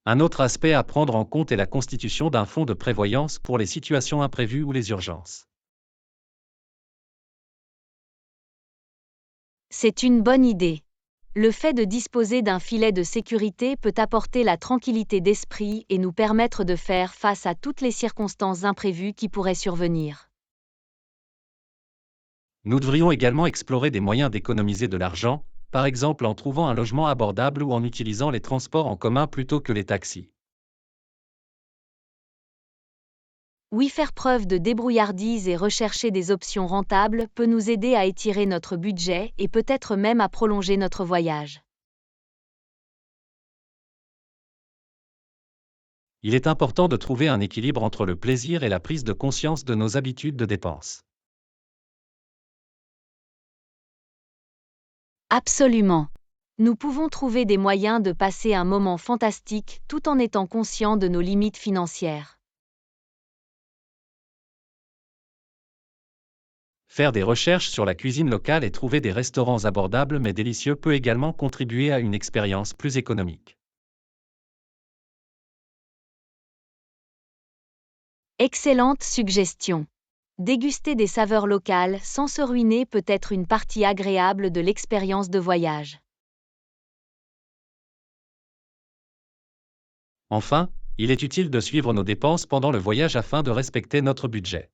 Un autre aspect à prendre en compte est la constitution d'un fonds de prévoyance pour les situations imprévues ou les urgences. C'est une bonne idée. Le fait de disposer d'un filet de sécurité peut apporter la tranquillité d'esprit et nous permettre de faire face à toutes les circonstances imprévues qui pourraient survenir. Nous devrions également explorer des moyens d'économiser de l'argent, par exemple en trouvant un logement abordable ou en utilisant les transports en commun plutôt que les taxis. Oui, faire preuve de débrouillardise et rechercher des options rentables peut nous aider à étirer notre budget et peut-être même à prolonger notre voyage. Il est important de trouver un équilibre entre le plaisir et la prise de conscience de nos habitudes de dépenses. Absolument. Nous pouvons trouver des moyens de passer un moment fantastique tout en étant conscients de nos limites financières. Faire des recherches sur la cuisine locale et trouver des restaurants abordables mais délicieux peut également contribuer à une expérience plus économique. Excellente suggestion. Déguster des saveurs locales sans se ruiner peut être une partie agréable de l'expérience de voyage. Enfin, il est utile de suivre nos dépenses pendant le voyage afin de respecter notre budget.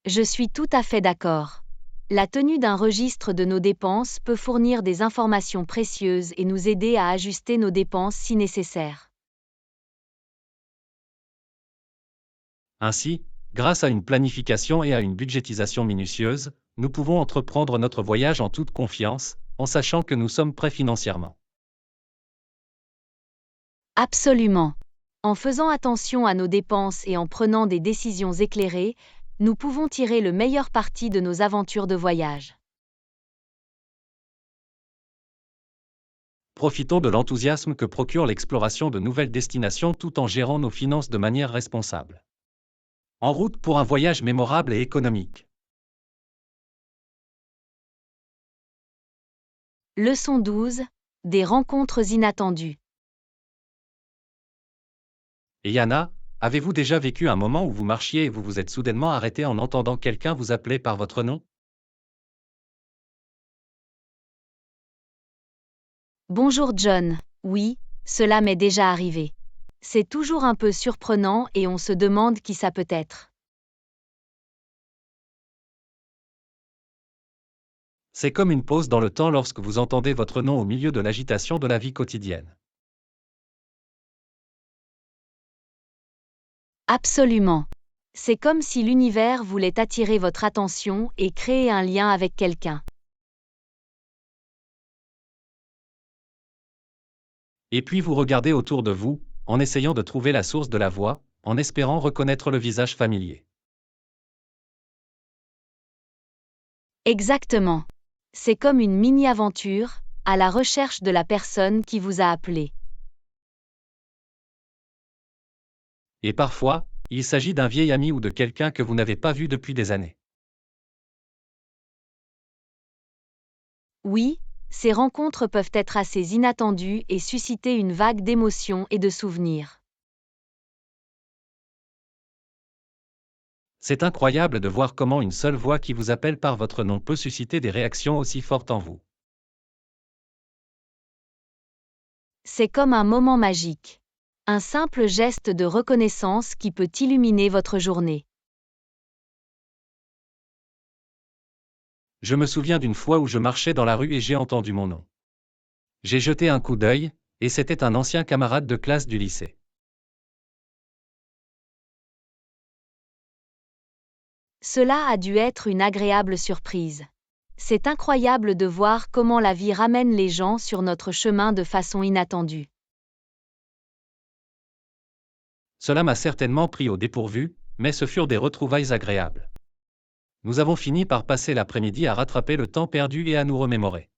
Je suis tout à fait d'accord. La tenue d'un registre de nos dépenses peut fournir des informations précieuses et nous aider à ajuster nos dépenses si nécessaire. Ainsi, grâce à une planification et à une budgétisation minutieuse, nous pouvons entreprendre notre voyage en toute confiance, en sachant que nous sommes prêts financièrement. Absolument. En faisant attention à nos dépenses et en prenant des décisions éclairées, nous pouvons tirer le meilleur parti de nos aventures de voyage. Profitons de l'enthousiasme que procure l'exploration de nouvelles destinations tout en gérant nos finances de manière responsable. En route pour un voyage mémorable et économique. Leçon 12. Des rencontres inattendues. Et Yana, avez-vous déjà vécu un moment où vous marchiez et vous vous êtes soudainement arrêté en entendant quelqu'un vous appeler par votre nom? Bonjour John. Oui, cela m'est déjà arrivé. C'est toujours un peu surprenant et on se demande qui ça peut être. C'est comme une pause dans le temps lorsque vous entendez votre nom au milieu de l'agitation de la vie quotidienne. Absolument. C'est comme si l'univers voulait attirer votre attention et créer un lien avec quelqu'un. Et puis vous regardez autour de vous, en essayant de trouver la source de la voix, en espérant reconnaître le visage familier. Exactement. C'est comme une mini-aventure, à la recherche de la personne qui vous a appelé. Et parfois, il s'agit d'un vieil ami ou de quelqu'un que vous n'avez pas vu depuis des années. Oui, ces rencontres peuvent être assez inattendues et susciter une vague d'émotions et de souvenirs. C'est incroyable de voir comment une seule voix qui vous appelle par votre nom peut susciter des réactions aussi fortes en vous. C'est comme un moment magique. Un simple geste de reconnaissance qui peut illuminer votre journée. Je me souviens d'une fois où je marchais dans la rue et j'ai entendu mon nom. J'ai jeté un coup d'œil, et c'était un ancien camarade de classe du lycée. Cela a dû être une agréable surprise. C'est incroyable de voir comment la vie ramène les gens sur notre chemin de façon inattendue. Cela m'a certainement pris au dépourvu, mais ce furent des retrouvailles agréables. Nous avons fini par passer l'après-midi à rattraper le temps perdu et à nous remémorer.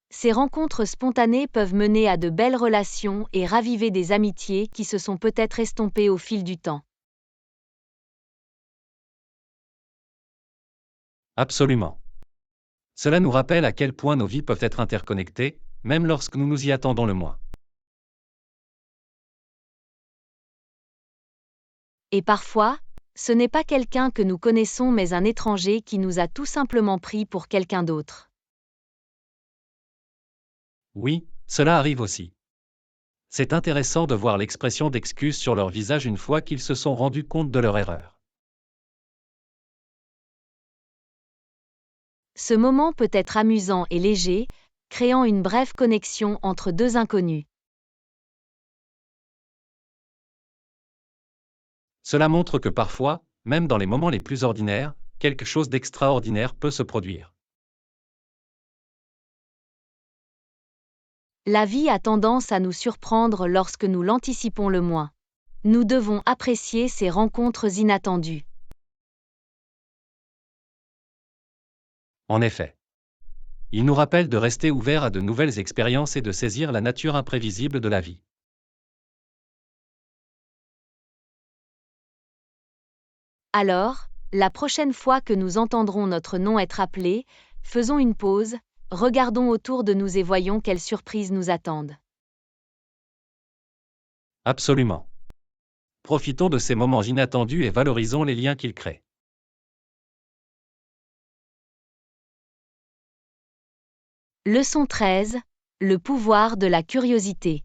Ces rencontres spontanées peuvent mener à de belles relations et raviver des amitiés qui se sont peut-être estompées au fil du temps. Absolument. Cela nous rappelle à quel point nos vies peuvent être interconnectées, même lorsque nous nous y attendons le moins. Et parfois, ce n'est pas quelqu'un que nous connaissons mais un étranger qui nous a tout simplement pris pour quelqu'un d'autre. Oui, cela arrive aussi. C'est intéressant de voir l'expression d'excuse sur leur visage une fois qu'ils se sont rendus compte de leur erreur. Ce moment peut être amusant et léger, créant une brève connexion entre deux inconnus. Cela montre que parfois, même dans les moments les plus ordinaires, quelque chose d'extraordinaire peut se produire. La vie a tendance à nous surprendre lorsque nous l'anticipons le moins. Nous devons apprécier ces rencontres inattendues. En effet. Il nous rappelle de rester ouverts à de nouvelles expériences et de saisir la nature imprévisible de la vie. Alors, la prochaine fois que nous entendrons notre nom être appelé, faisons une pause, regardons autour de nous et voyons quelles surprises nous attendent. Absolument. Profitons de ces moments inattendus et valorisons les liens qu'ils créent. Leçon 13. Le pouvoir de la curiosité.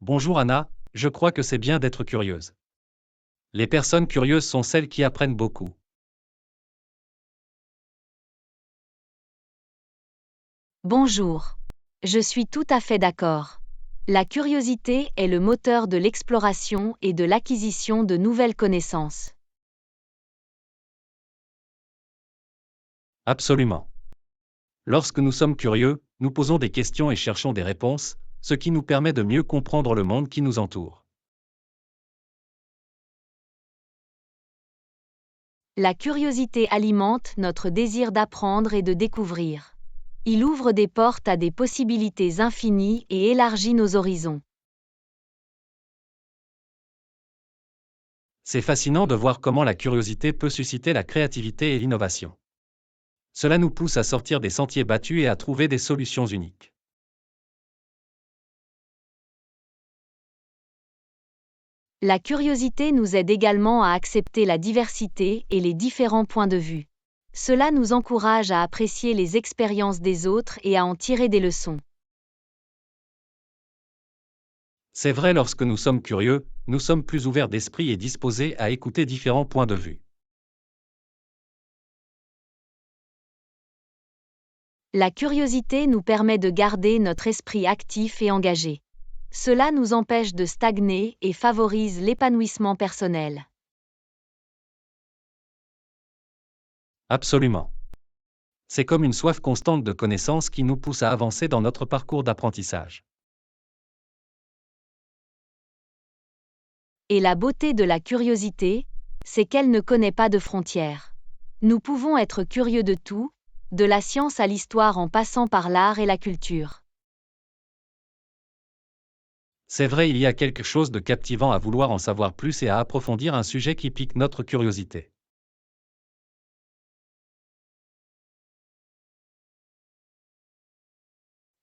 Bonjour Anna, je crois que c'est bien d'être curieuse. Les personnes curieuses sont celles qui apprennent beaucoup. Bonjour. Je suis tout à fait d'accord. La curiosité est le moteur de l'exploration et de l'acquisition de nouvelles connaissances. Absolument. Lorsque nous sommes curieux, nous posons des questions et cherchons des réponses, ce qui nous permet de mieux comprendre le monde qui nous entoure. La curiosité alimente notre désir d'apprendre et de découvrir. Il ouvre des portes à des possibilités infinies et élargit nos horizons. C'est fascinant de voir comment la curiosité peut susciter la créativité et l'innovation. Cela nous pousse à sortir des sentiers battus et à trouver des solutions uniques. La curiosité nous aide également à accepter la diversité et les différents points de vue. Cela nous encourage à apprécier les expériences des autres et à en tirer des leçons. C'est vrai, lorsque nous sommes curieux, nous sommes plus ouverts d'esprit et disposés à écouter différents points de vue. La curiosité nous permet de garder notre esprit actif et engagé. Cela nous empêche de stagner et favorise l'épanouissement personnel. Absolument. C'est comme une soif constante de connaissances qui nous pousse à avancer dans notre parcours d'apprentissage. Et la beauté de la curiosité, c'est qu'elle ne connaît pas de frontières. Nous pouvons être curieux de tout, de la science à l'histoire en passant par l'art et la culture. C'est vrai, il y a quelque chose de captivant à vouloir en savoir plus et à approfondir un sujet qui pique notre curiosité.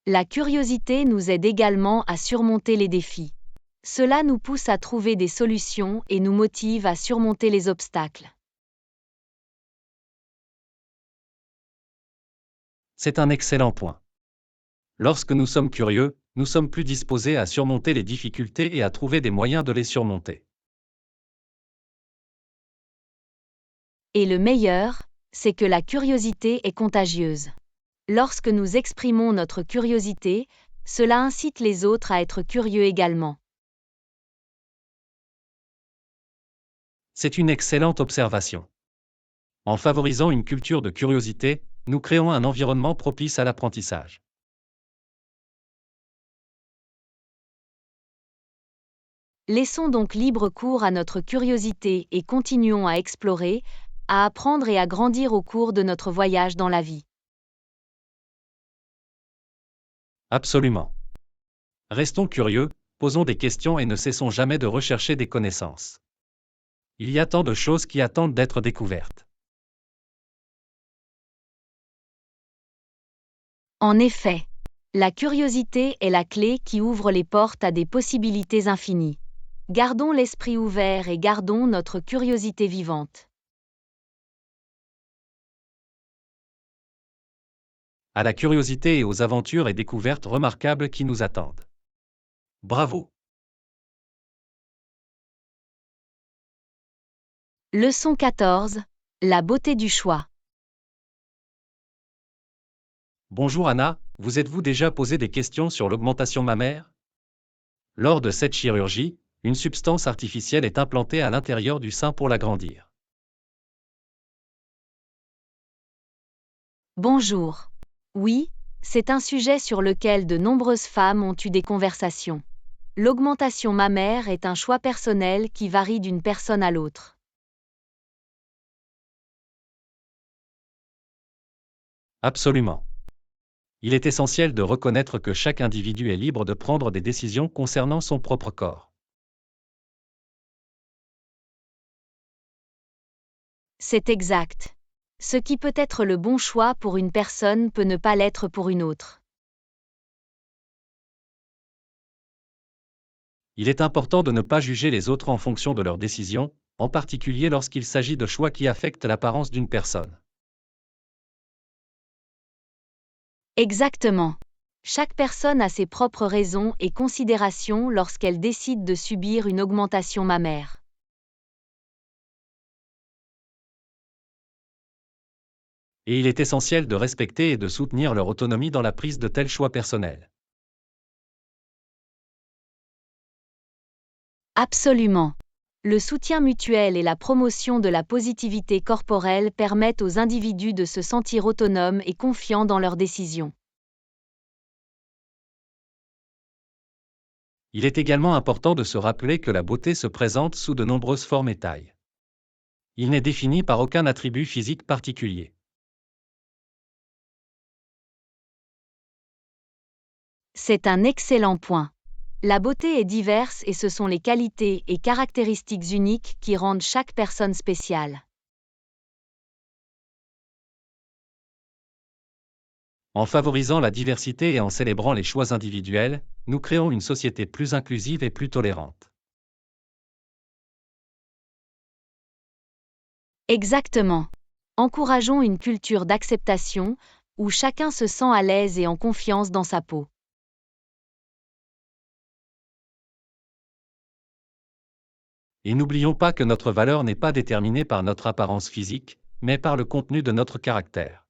La curiosité nous aide également à surmonter les défis. Cela nous pousse à trouver des solutions et nous motive à surmonter les obstacles. C'est un excellent point. Lorsque nous sommes curieux, nous sommes plus disposés à surmonter les difficultés et à trouver des moyens de les surmonter. Et le meilleur, c'est que la curiosité est contagieuse. Lorsque nous exprimons notre curiosité, cela incite les autres à être curieux également. C'est une excellente observation. En favorisant une culture de curiosité, nous créons un environnement propice à l'apprentissage. Laissons donc libre cours à notre curiosité et continuons à explorer, à apprendre et à grandir au cours de notre voyage dans la vie. Absolument. Restons curieux, posons des questions et ne cessons jamais de rechercher des connaissances. Il y a tant de choses qui attendent d'être découvertes. En effet, la curiosité est la clé qui ouvre les portes à des possibilités infinies. Gardons l'esprit ouvert et gardons notre curiosité vivante. À la curiosité et aux aventures et découvertes remarquables qui nous attendent. Bravo! Leçon 14. La beauté du choix. Bonjour Anna, vous êtes-vous déjà posé des questions sur l'augmentation mammaire? Lors de cette chirurgie, une substance artificielle est implantée à l'intérieur du sein pour l'agrandir. Bonjour. Oui, c'est un sujet sur lequel de nombreuses femmes ont eu des conversations. L'augmentation mammaire est un choix personnel qui varie d'une personne à l'autre. Absolument. Il est essentiel de reconnaître que chaque individu est libre de prendre des décisions concernant son propre corps. C'est exact. Ce qui peut être le bon choix pour une personne peut ne pas l'être pour une autre. Il est important de ne pas juger les autres en fonction de leurs décisions, en particulier lorsqu'il s'agit de choix qui affectent l'apparence d'une personne. Exactement. Chaque personne a ses propres raisons et considérations lorsqu'elle décide de subir une augmentation mammaire. Et il est essentiel de respecter et de soutenir leur autonomie dans la prise de tels choix personnels. Absolument. Le soutien mutuel et la promotion de la positivité corporelle permettent aux individus de se sentir autonomes et confiants dans leurs décisions. Il est également important de se rappeler que la beauté se présente sous de nombreuses formes et tailles. Il n'est défini par aucun attribut physique particulier. C'est un excellent point. La beauté est diverse et ce sont les qualités et caractéristiques uniques qui rendent chaque personne spéciale. En favorisant la diversité et en célébrant les choix individuels, nous créons une société plus inclusive et plus tolérante. Exactement. Encourageons une culture d'acceptation, où chacun se sent à l'aise et en confiance dans sa peau. Et n'oublions pas que notre valeur n'est pas déterminée par notre apparence physique, mais par le contenu de notre caractère.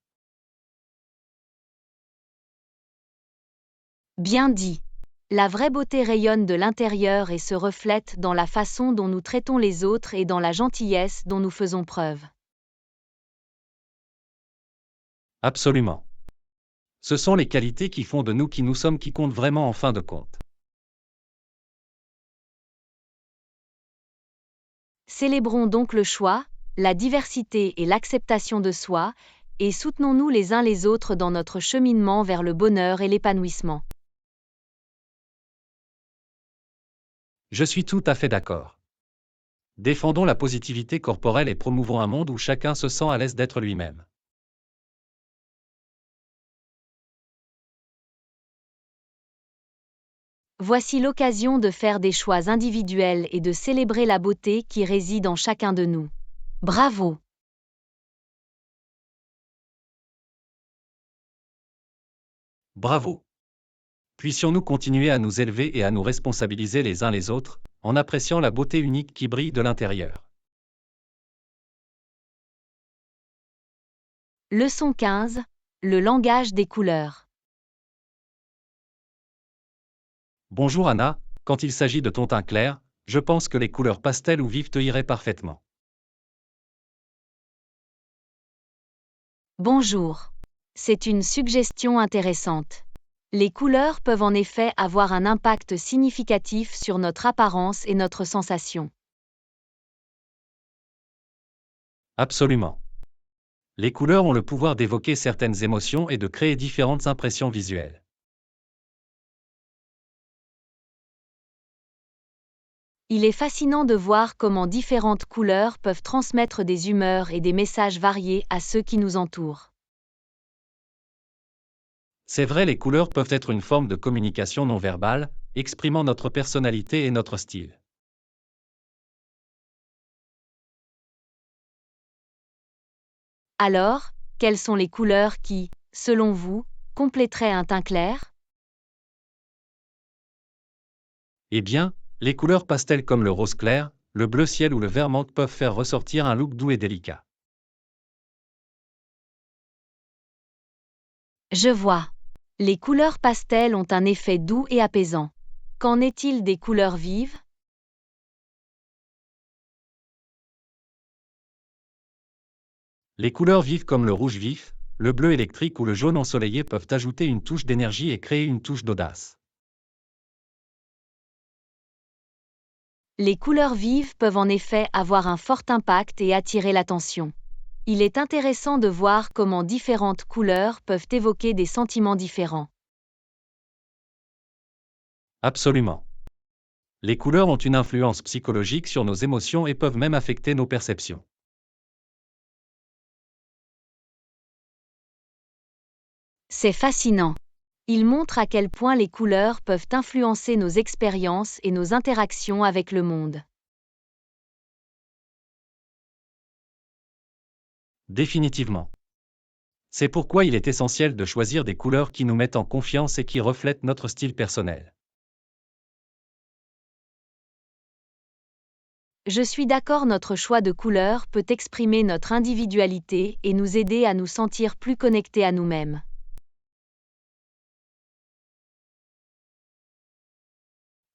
Bien dit. La vraie beauté rayonne de l'intérieur et se reflète dans la façon dont nous traitons les autres et dans la gentillesse dont nous faisons preuve. Absolument. Ce sont les qualités qui font de nous qui nous sommes qui comptent vraiment en fin de compte. Célébrons donc le choix, la diversité et l'acceptation de soi, et soutenons-nous les uns les autres dans notre cheminement vers le bonheur et l'épanouissement. Je suis tout à fait d'accord. Défendons la positivité corporelle et promouvons un monde où chacun se sent à l'aise d'être lui-même. Voici l'occasion de faire des choix individuels et de célébrer la beauté qui réside en chacun de nous. Bravo! Bravo! Puissions-nous continuer à nous élever et à nous responsabiliser les uns les autres, en appréciant la beauté unique qui brille de l'intérieur. Leçon 15. Le langage des couleurs. Bonjour Anna, quand il s'agit de ton teint clair, je pense que les couleurs pastel ou vives te iraient parfaitement. Bonjour. C'est une suggestion intéressante. Les couleurs peuvent en effet avoir un impact significatif sur notre apparence et notre sensation. Absolument. Les couleurs ont le pouvoir d'évoquer certaines émotions et de créer différentes impressions visuelles. Il est fascinant de voir comment différentes couleurs peuvent transmettre des humeurs et des messages variés à ceux qui nous entourent. C'est vrai, les couleurs peuvent être une forme de communication non verbale, exprimant notre personnalité et notre style. Alors, quelles sont les couleurs qui, selon vous, compléteraient un teint clair? Eh bien, les couleurs pastel comme le rose clair, le bleu ciel ou le vert menthe peuvent faire ressortir un look doux et délicat. Je vois. Les couleurs pastel ont un effet doux et apaisant. Qu'en est-il des couleurs vives? Les couleurs vives comme le rouge vif, le bleu électrique ou le jaune ensoleillé peuvent ajouter une touche d'énergie et créer une touche d'audace. Les couleurs vives peuvent en effet avoir un fort impact et attirer l'attention. Il est intéressant de voir comment différentes couleurs peuvent évoquer des sentiments différents. Absolument. Les couleurs ont une influence psychologique sur nos émotions et peuvent même affecter nos perceptions. C'est fascinant. Il montre à quel point les couleurs peuvent influencer nos expériences et nos interactions avec le monde. Définitivement. C'est pourquoi il est essentiel de choisir des couleurs qui nous mettent en confiance et qui reflètent notre style personnel. Je suis d'accord, notre choix de couleurs peut exprimer notre individualité et nous aider à nous sentir plus connectés à nous-mêmes.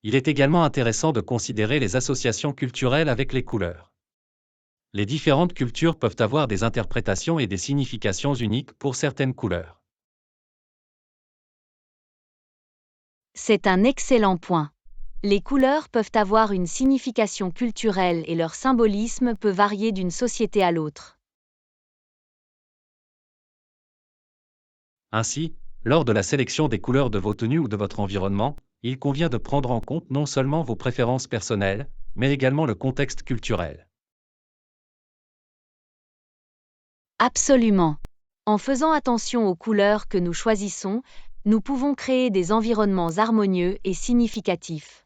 Il est également intéressant de considérer les associations culturelles avec les couleurs. Les différentes cultures peuvent avoir des interprétations et des significations uniques pour certaines couleurs. C'est un excellent point. Les couleurs peuvent avoir une signification culturelle et leur symbolisme peut varier d'une société à l'autre. Ainsi, lors de la sélection des couleurs de vos tenues ou de votre environnement, il convient de prendre en compte non seulement vos préférences personnelles, mais également le contexte culturel. Absolument. En faisant attention aux couleurs que nous choisissons, nous pouvons créer des environnements harmonieux et significatifs.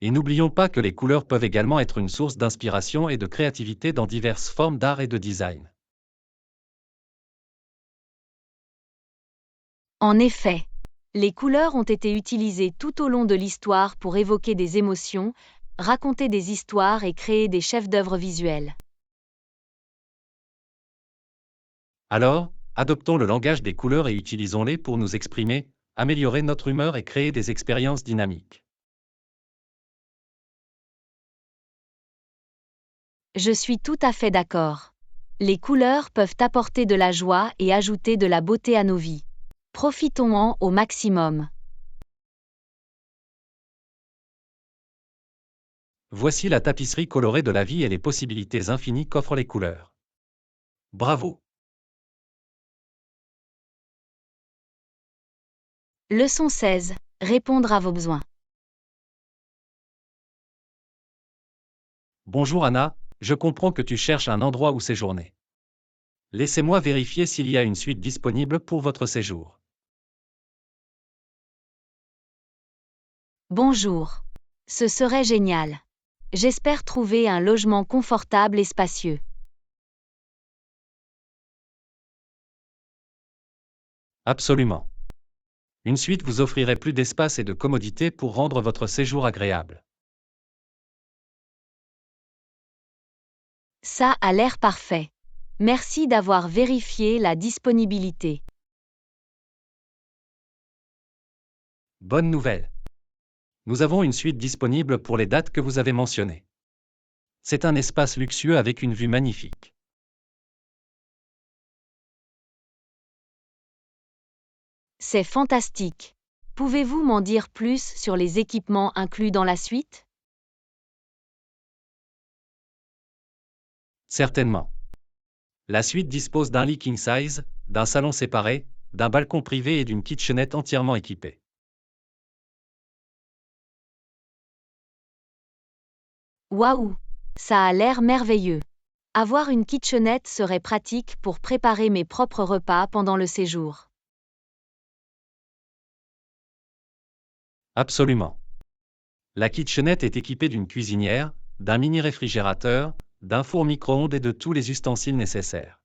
Et n'oublions pas que les couleurs peuvent également être une source d'inspiration et de créativité dans diverses formes d'art et de design. En effet, les couleurs ont été utilisées tout au long de l'histoire pour évoquer des émotions, raconter des histoires et créer des chefs-d'œuvre visuels. Alors, adoptons le langage des couleurs et utilisons-les pour nous exprimer, améliorer notre humeur et créer des expériences dynamiques. Je suis tout à fait d'accord. Les couleurs peuvent apporter de la joie et ajouter de la beauté à nos vies. Profitons-en au maximum. Voici la tapisserie colorée de la vie et les possibilités infinies qu'offrent les couleurs. Bravo! Leçon 16. Répondre à vos besoins. Bonjour Anna, je comprends que tu cherches un endroit où séjourner. Laissez-moi vérifier s'il y a une suite disponible pour votre séjour. Bonjour. Ce serait génial. J'espère trouver un logement confortable et spacieux. Absolument. Une suite vous offrirait plus d'espace et de commodité pour rendre votre séjour agréable. Ça a l'air parfait. Merci d'avoir vérifié la disponibilité. Bonne nouvelle. Nous avons une suite disponible pour les dates que vous avez mentionnées. C'est un espace luxueux avec une vue magnifique. C'est fantastique. Pouvez-vous m'en dire plus sur les équipements inclus dans la suite? Certainement. La suite dispose d'un lit king size, d'un salon séparé, d'un balcon privé et d'une kitchenette entièrement équipée. Waouh! Ça a l'air merveilleux. Avoir une kitchenette serait pratique pour préparer mes propres repas pendant le séjour. Absolument. La kitchenette est équipée d'une cuisinière, d'un mini-réfrigérateur, d'un four micro-ondes et de tous les ustensiles nécessaires.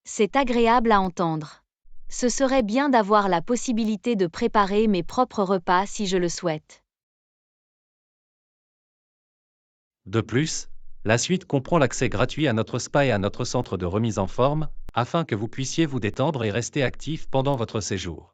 C'est agréable à entendre. Ce serait bien d'avoir la possibilité de préparer mes propres repas si je le souhaite. De plus, la suite comprend l'accès gratuit à notre spa et à notre centre de remise en forme, afin que vous puissiez vous détendre et rester actif pendant votre séjour.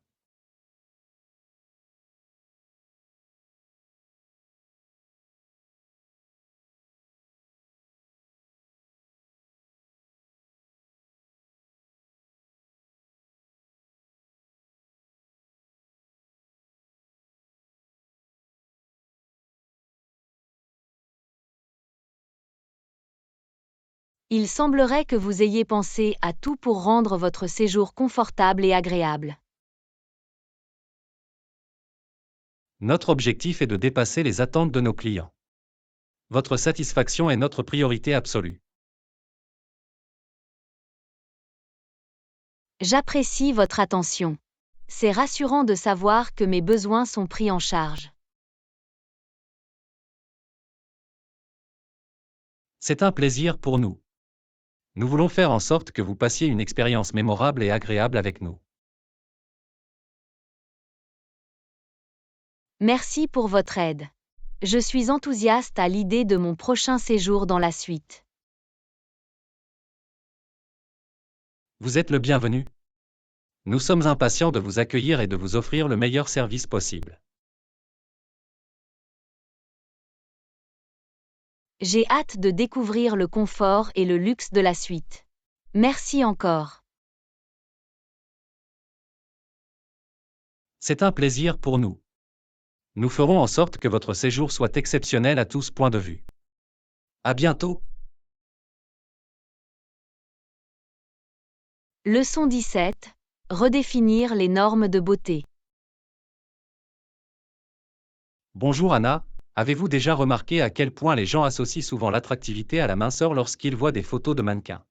Il semblerait que vous ayez pensé à tout pour rendre votre séjour confortable et agréable. Notre objectif est de dépasser les attentes de nos clients. Votre satisfaction est notre priorité absolue. J'apprécie votre attention. C'est rassurant de savoir que mes besoins sont pris en charge. C'est un plaisir pour nous. Nous voulons faire en sorte que vous passiez une expérience mémorable et agréable avec nous. Merci pour votre aide. Je suis enthousiaste à l'idée de mon prochain séjour dans la suite. Vous êtes le bienvenu. Nous sommes impatients de vous accueillir et de vous offrir le meilleur service possible. J'ai hâte de découvrir le confort et le luxe de la suite. Merci encore. C'est un plaisir pour nous. Nous ferons en sorte que votre séjour soit exceptionnel à tous points de vue. À bientôt. Leçon 17. Redéfinir les normes de beauté. Bonjour Anna, avez-vous déjà remarqué à quel point les gens associent souvent l'attractivité à la minceur lorsqu'ils voient des photos de mannequins?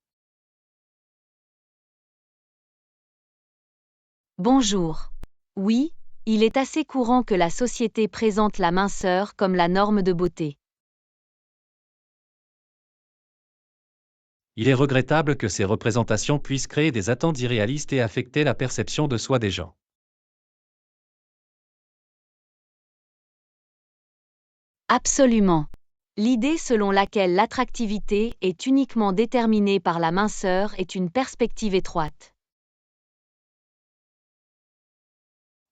Bonjour. Oui, il est assez courant que la société présente la minceur comme la norme de beauté. Il est regrettable que ces représentations puissent créer des attentes irréalistes et affecter la perception de soi des gens. Absolument. L'idée selon laquelle l'attractivité est uniquement déterminée par la minceur est une perspective étroite.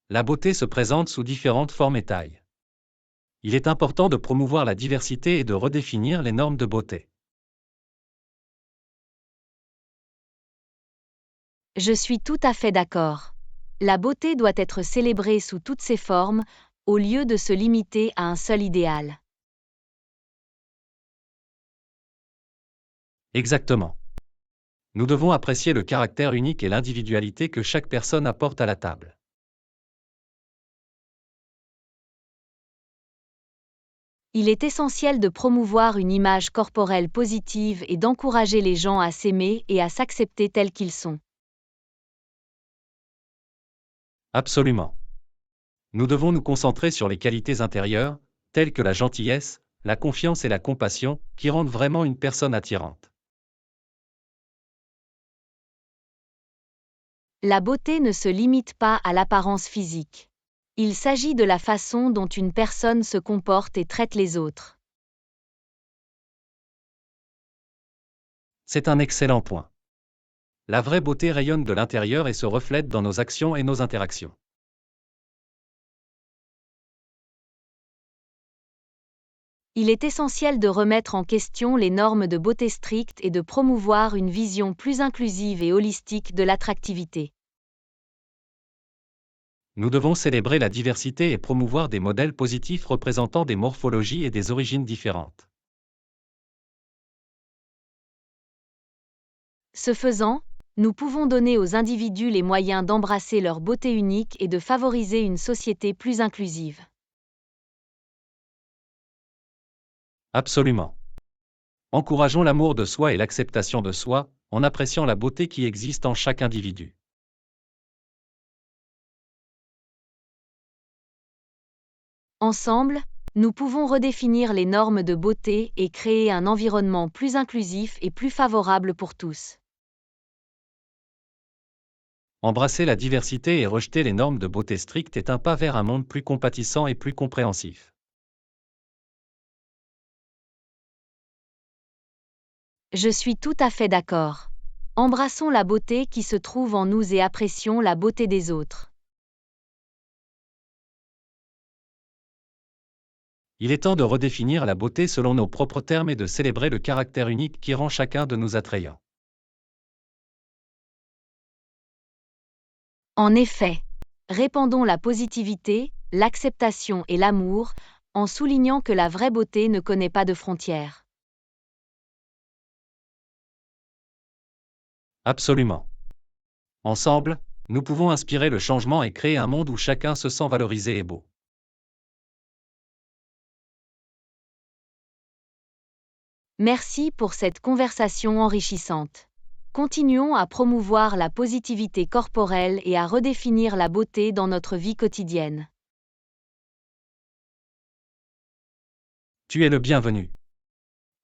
La beauté se présente sous différentes formes et tailles. Il est important de promouvoir la diversité et de redéfinir les normes de beauté. Je suis tout à fait d'accord. La beauté doit être célébrée sous toutes ses formes, au lieu de se limiter à un seul idéal. Exactement. Nous devons apprécier le caractère unique et l'individualité que chaque personne apporte à la table. Il est essentiel de promouvoir une image corporelle positive et d'encourager les gens à s'aimer et à s'accepter tels qu'ils sont. Absolument. Nous devons nous concentrer sur les qualités intérieures, telles que la gentillesse, la confiance et la compassion, qui rendent vraiment une personne attirante. La beauté ne se limite pas à l'apparence physique. Il s'agit de la façon dont une personne se comporte et traite les autres. C'est un excellent point. La vraie beauté rayonne de l'intérieur et se reflète dans nos actions et nos interactions. Il est essentiel de remettre en question les normes de beauté strictes et de promouvoir une vision plus inclusive et holistique de l'attractivité. Nous devons célébrer la diversité et promouvoir des modèles positifs représentant des morphologies et des origines différentes. Ce faisant, nous pouvons donner aux individus les moyens d'embrasser leur beauté unique et de favoriser une société plus inclusive. Absolument. Encourageons l'amour de soi et l'acceptation de soi, en appréciant la beauté qui existe en chaque individu. Ensemble, nous pouvons redéfinir les normes de beauté et créer un environnement plus inclusif et plus favorable pour tous. Embrasser la diversité et rejeter les normes de beauté strictes est un pas vers un monde plus compatissant et plus compréhensif. Je suis tout à fait d'accord. Embrassons la beauté qui se trouve en nous et apprécions la beauté des autres. Il est temps de redéfinir la beauté selon nos propres termes et de célébrer le caractère unique qui rend chacun de nous attrayant. En effet, répandons la positivité, l'acceptation et l'amour, en soulignant que la vraie beauté ne connaît pas de frontières. Absolument. Ensemble, nous pouvons inspirer le changement et créer un monde où chacun se sent valorisé et beau. Merci pour cette conversation enrichissante. Continuons à promouvoir la positivité corporelle et à redéfinir la beauté dans notre vie quotidienne. Tu es le bienvenu.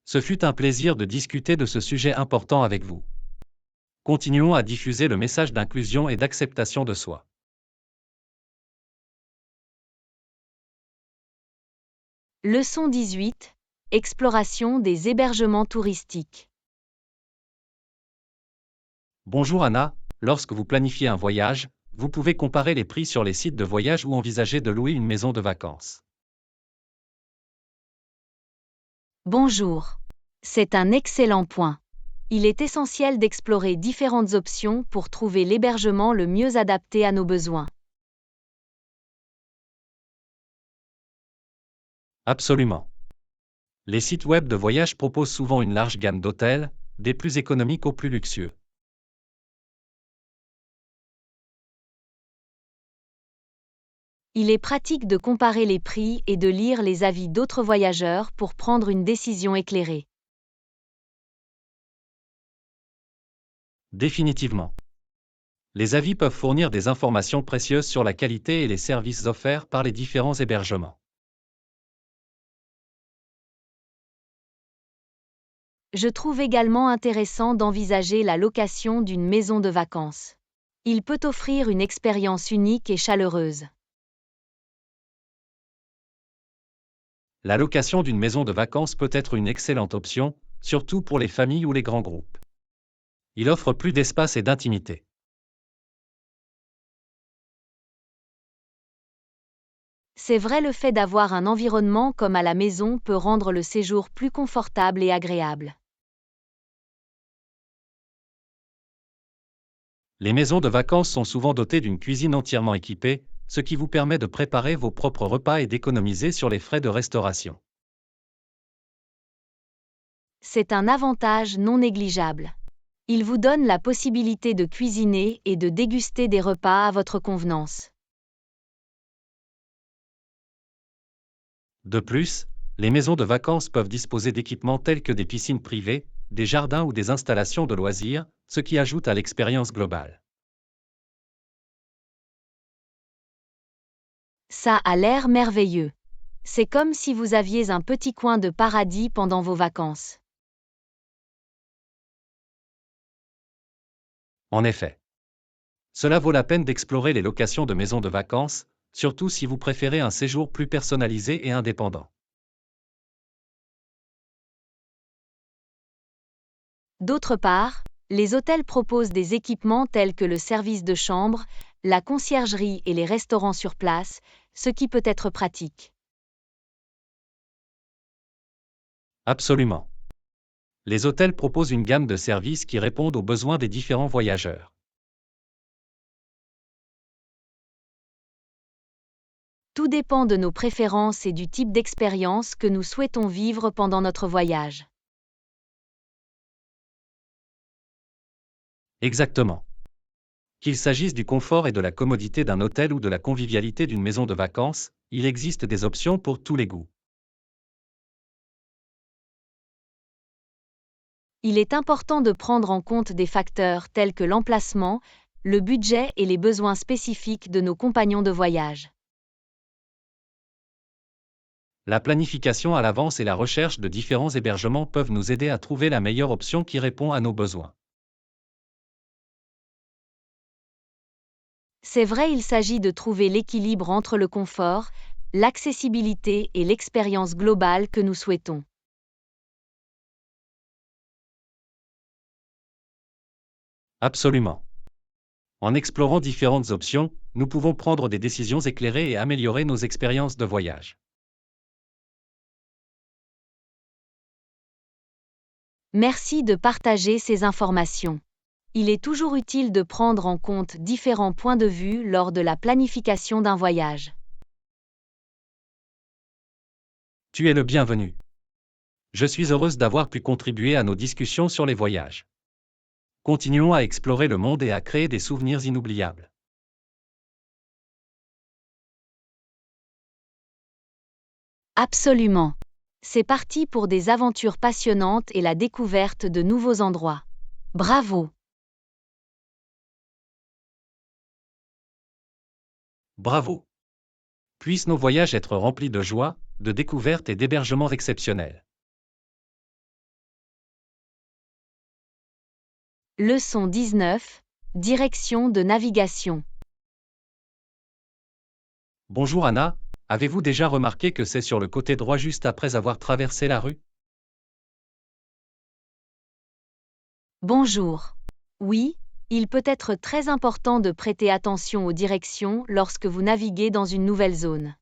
Ce fut un plaisir de discuter de ce sujet important avec vous. Continuons à diffuser le message d'inclusion et d'acceptation de soi. Leçon 18. Exploration des hébergements touristiques. Bonjour Anna, lorsque vous planifiez un voyage, vous pouvez comparer les prix sur les sites de voyage ou envisager de louer une maison de vacances. Bonjour. C'est un excellent point. Il est essentiel d'explorer différentes options pour trouver l'hébergement le mieux adapté à nos besoins. Absolument. Les sites web de voyage proposent souvent une large gamme d'hôtels, des plus économiques aux plus luxueux. Il est pratique de comparer les prix et de lire les avis d'autres voyageurs pour prendre une décision éclairée. Définitivement. Les avis peuvent fournir des informations précieuses sur la qualité et les services offerts par les différents hébergements. Je trouve également intéressant d'envisager la location d'une maison de vacances. Il peut offrir une expérience unique et chaleureuse. La location d'une maison de vacances peut être une excellente option, surtout pour les familles ou les grands groupes. Il offre plus d'espace et d'intimité. C'est vrai, le fait d'avoir un environnement comme à la maison peut rendre le séjour plus confortable et agréable. Les maisons de vacances sont souvent dotées d'une cuisine entièrement équipée, ce qui vous permet de préparer vos propres repas et d'économiser sur les frais de restauration. C'est un avantage non négligeable. Il vous donne la possibilité de cuisiner et de déguster des repas à votre convenance. De plus, les maisons de vacances peuvent disposer d'équipements tels que des piscines privées, des jardins ou des installations de loisirs, ce qui ajoute à l'expérience globale. Ça a l'air merveilleux. C'est comme si vous aviez un petit coin de paradis pendant vos vacances. En effet. Cela vaut la peine d'explorer les locations de maisons de vacances, surtout si vous préférez un séjour plus personnalisé et indépendant. D'autre part, les hôtels proposent des équipements tels que le service de chambre, la conciergerie et les restaurants sur place, ce qui peut être pratique. Absolument. Les hôtels proposent une gamme de services qui répondent aux besoins des différents voyageurs. Tout dépend de nos préférences et du type d'expérience que nous souhaitons vivre pendant notre voyage. Exactement. Qu'il s'agisse du confort et de la commodité d'un hôtel ou de la convivialité d'une maison de vacances, il existe des options pour tous les goûts. Il est important de prendre en compte des facteurs tels que l'emplacement, le budget et les besoins spécifiques de nos compagnons de voyage. La planification à l'avance et la recherche de différents hébergements peuvent nous aider à trouver la meilleure option qui répond à nos besoins. C'est vrai, il s'agit de trouver l'équilibre entre le confort, l'accessibilité et l'expérience globale que nous souhaitons. Absolument. En explorant différentes options, nous pouvons prendre des décisions éclairées et améliorer nos expériences de voyage. Merci de partager ces informations. Il est toujours utile de prendre en compte différents points de vue lors de la planification d'un voyage. Tu es le bienvenu. Je suis heureuse d'avoir pu contribuer à nos discussions sur les voyages. Continuons à explorer le monde et à créer des souvenirs inoubliables. Absolument. C'est parti pour des aventures passionnantes et la découverte de nouveaux endroits. Bravo! Bravo! Puissent nos voyages être remplis de joie, de découvertes et d'hébergements exceptionnels. Leçon 19. Direction de navigation. Bonjour Anna, avez-vous déjà remarqué que c'est sur le côté droit juste après avoir traversé la rue? Bonjour. Oui, il peut être très important de prêter attention aux directions lorsque vous naviguez dans une nouvelle zone.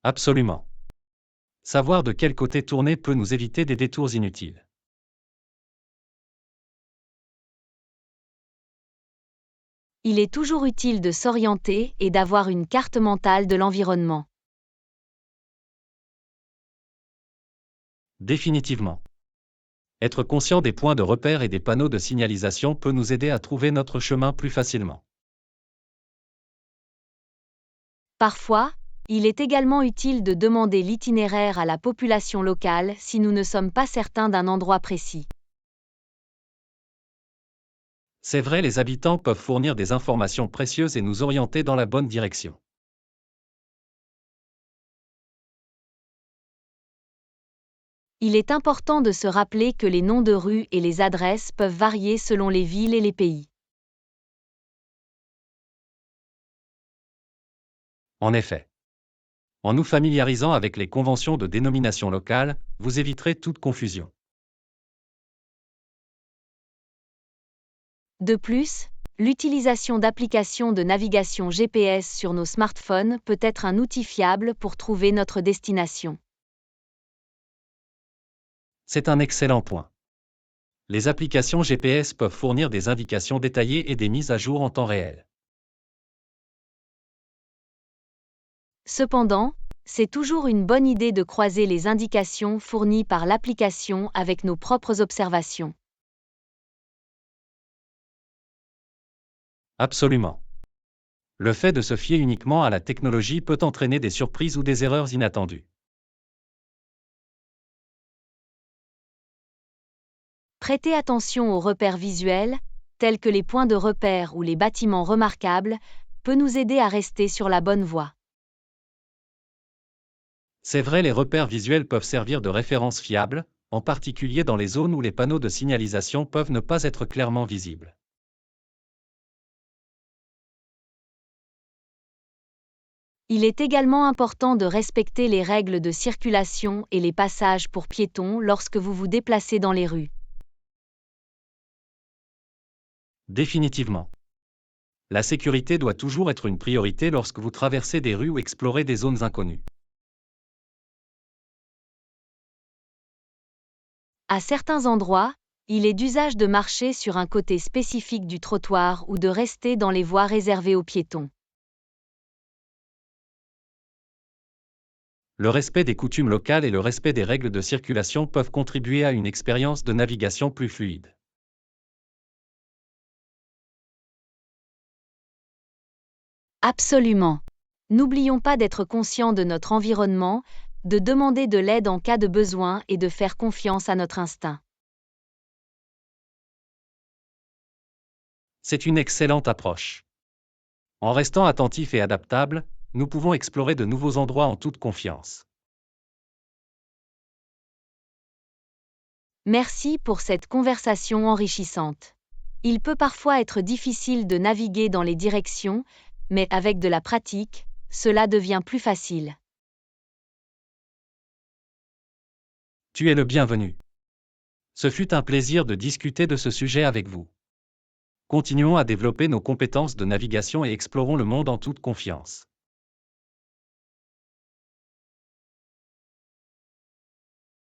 Absolument. Savoir de quel côté tourner peut nous éviter des détours inutiles. Il est toujours utile de s'orienter et d'avoir une carte mentale de l'environnement. Définitivement. Être conscient des points de repère et des panneaux de signalisation peut nous aider à trouver notre chemin plus facilement. Parfois, il est également utile de demander l'itinéraire à la population locale si nous ne sommes pas certains d'un endroit précis. C'est vrai, les habitants peuvent fournir des informations précieuses et nous orienter dans la bonne direction. Il est important de se rappeler que les noms de rues et les adresses peuvent varier selon les villes et les pays. En effet. En nous familiarisant avec les conventions de dénomination locale, vous éviterez toute confusion. De plus, l'utilisation d'applications de navigation GPS sur nos smartphones peut être un outil fiable pour trouver notre destination. C'est un excellent point. Les applications GPS peuvent fournir des indications détaillées et des mises à jour en temps réel. Cependant, c'est toujours une bonne idée de croiser les indications fournies par l'application avec nos propres observations. Absolument. Le fait de se fier uniquement à la technologie peut entraîner des surprises ou des erreurs inattendues. Prêtez attention aux repères visuels, tels que les points de repère ou les bâtiments remarquables, peut nous aider à rester sur la bonne voie. C'est vrai, les repères visuels peuvent servir de référence fiable, en particulier dans les zones où les panneaux de signalisation peuvent ne pas être clairement visibles. Il est également important de respecter les règles de circulation et les passages pour piétons lorsque vous vous déplacez dans les rues. Définitivement. La sécurité doit toujours être une priorité lorsque vous traversez des rues ou explorez des zones inconnues. À certains endroits, il est d'usage de marcher sur un côté spécifique du trottoir ou de rester dans les voies réservées aux piétons. Le respect des coutumes locales et le respect des règles de circulation peuvent contribuer à une expérience de navigation plus fluide. Absolument. N'oublions pas d'être conscient de notre environnement, de demander de l'aide en cas de besoin et de faire confiance à notre instinct. C'est une excellente approche. En restant attentif et adaptable, nous pouvons explorer de nouveaux endroits en toute confiance. Merci pour cette conversation enrichissante. Il peut parfois être difficile de naviguer dans les directions, mais avec de la pratique, cela devient plus facile. Tu es le bienvenu. Ce fut un plaisir de discuter de ce sujet avec vous. Continuons à développer nos compétences de navigation et explorons le monde en toute confiance.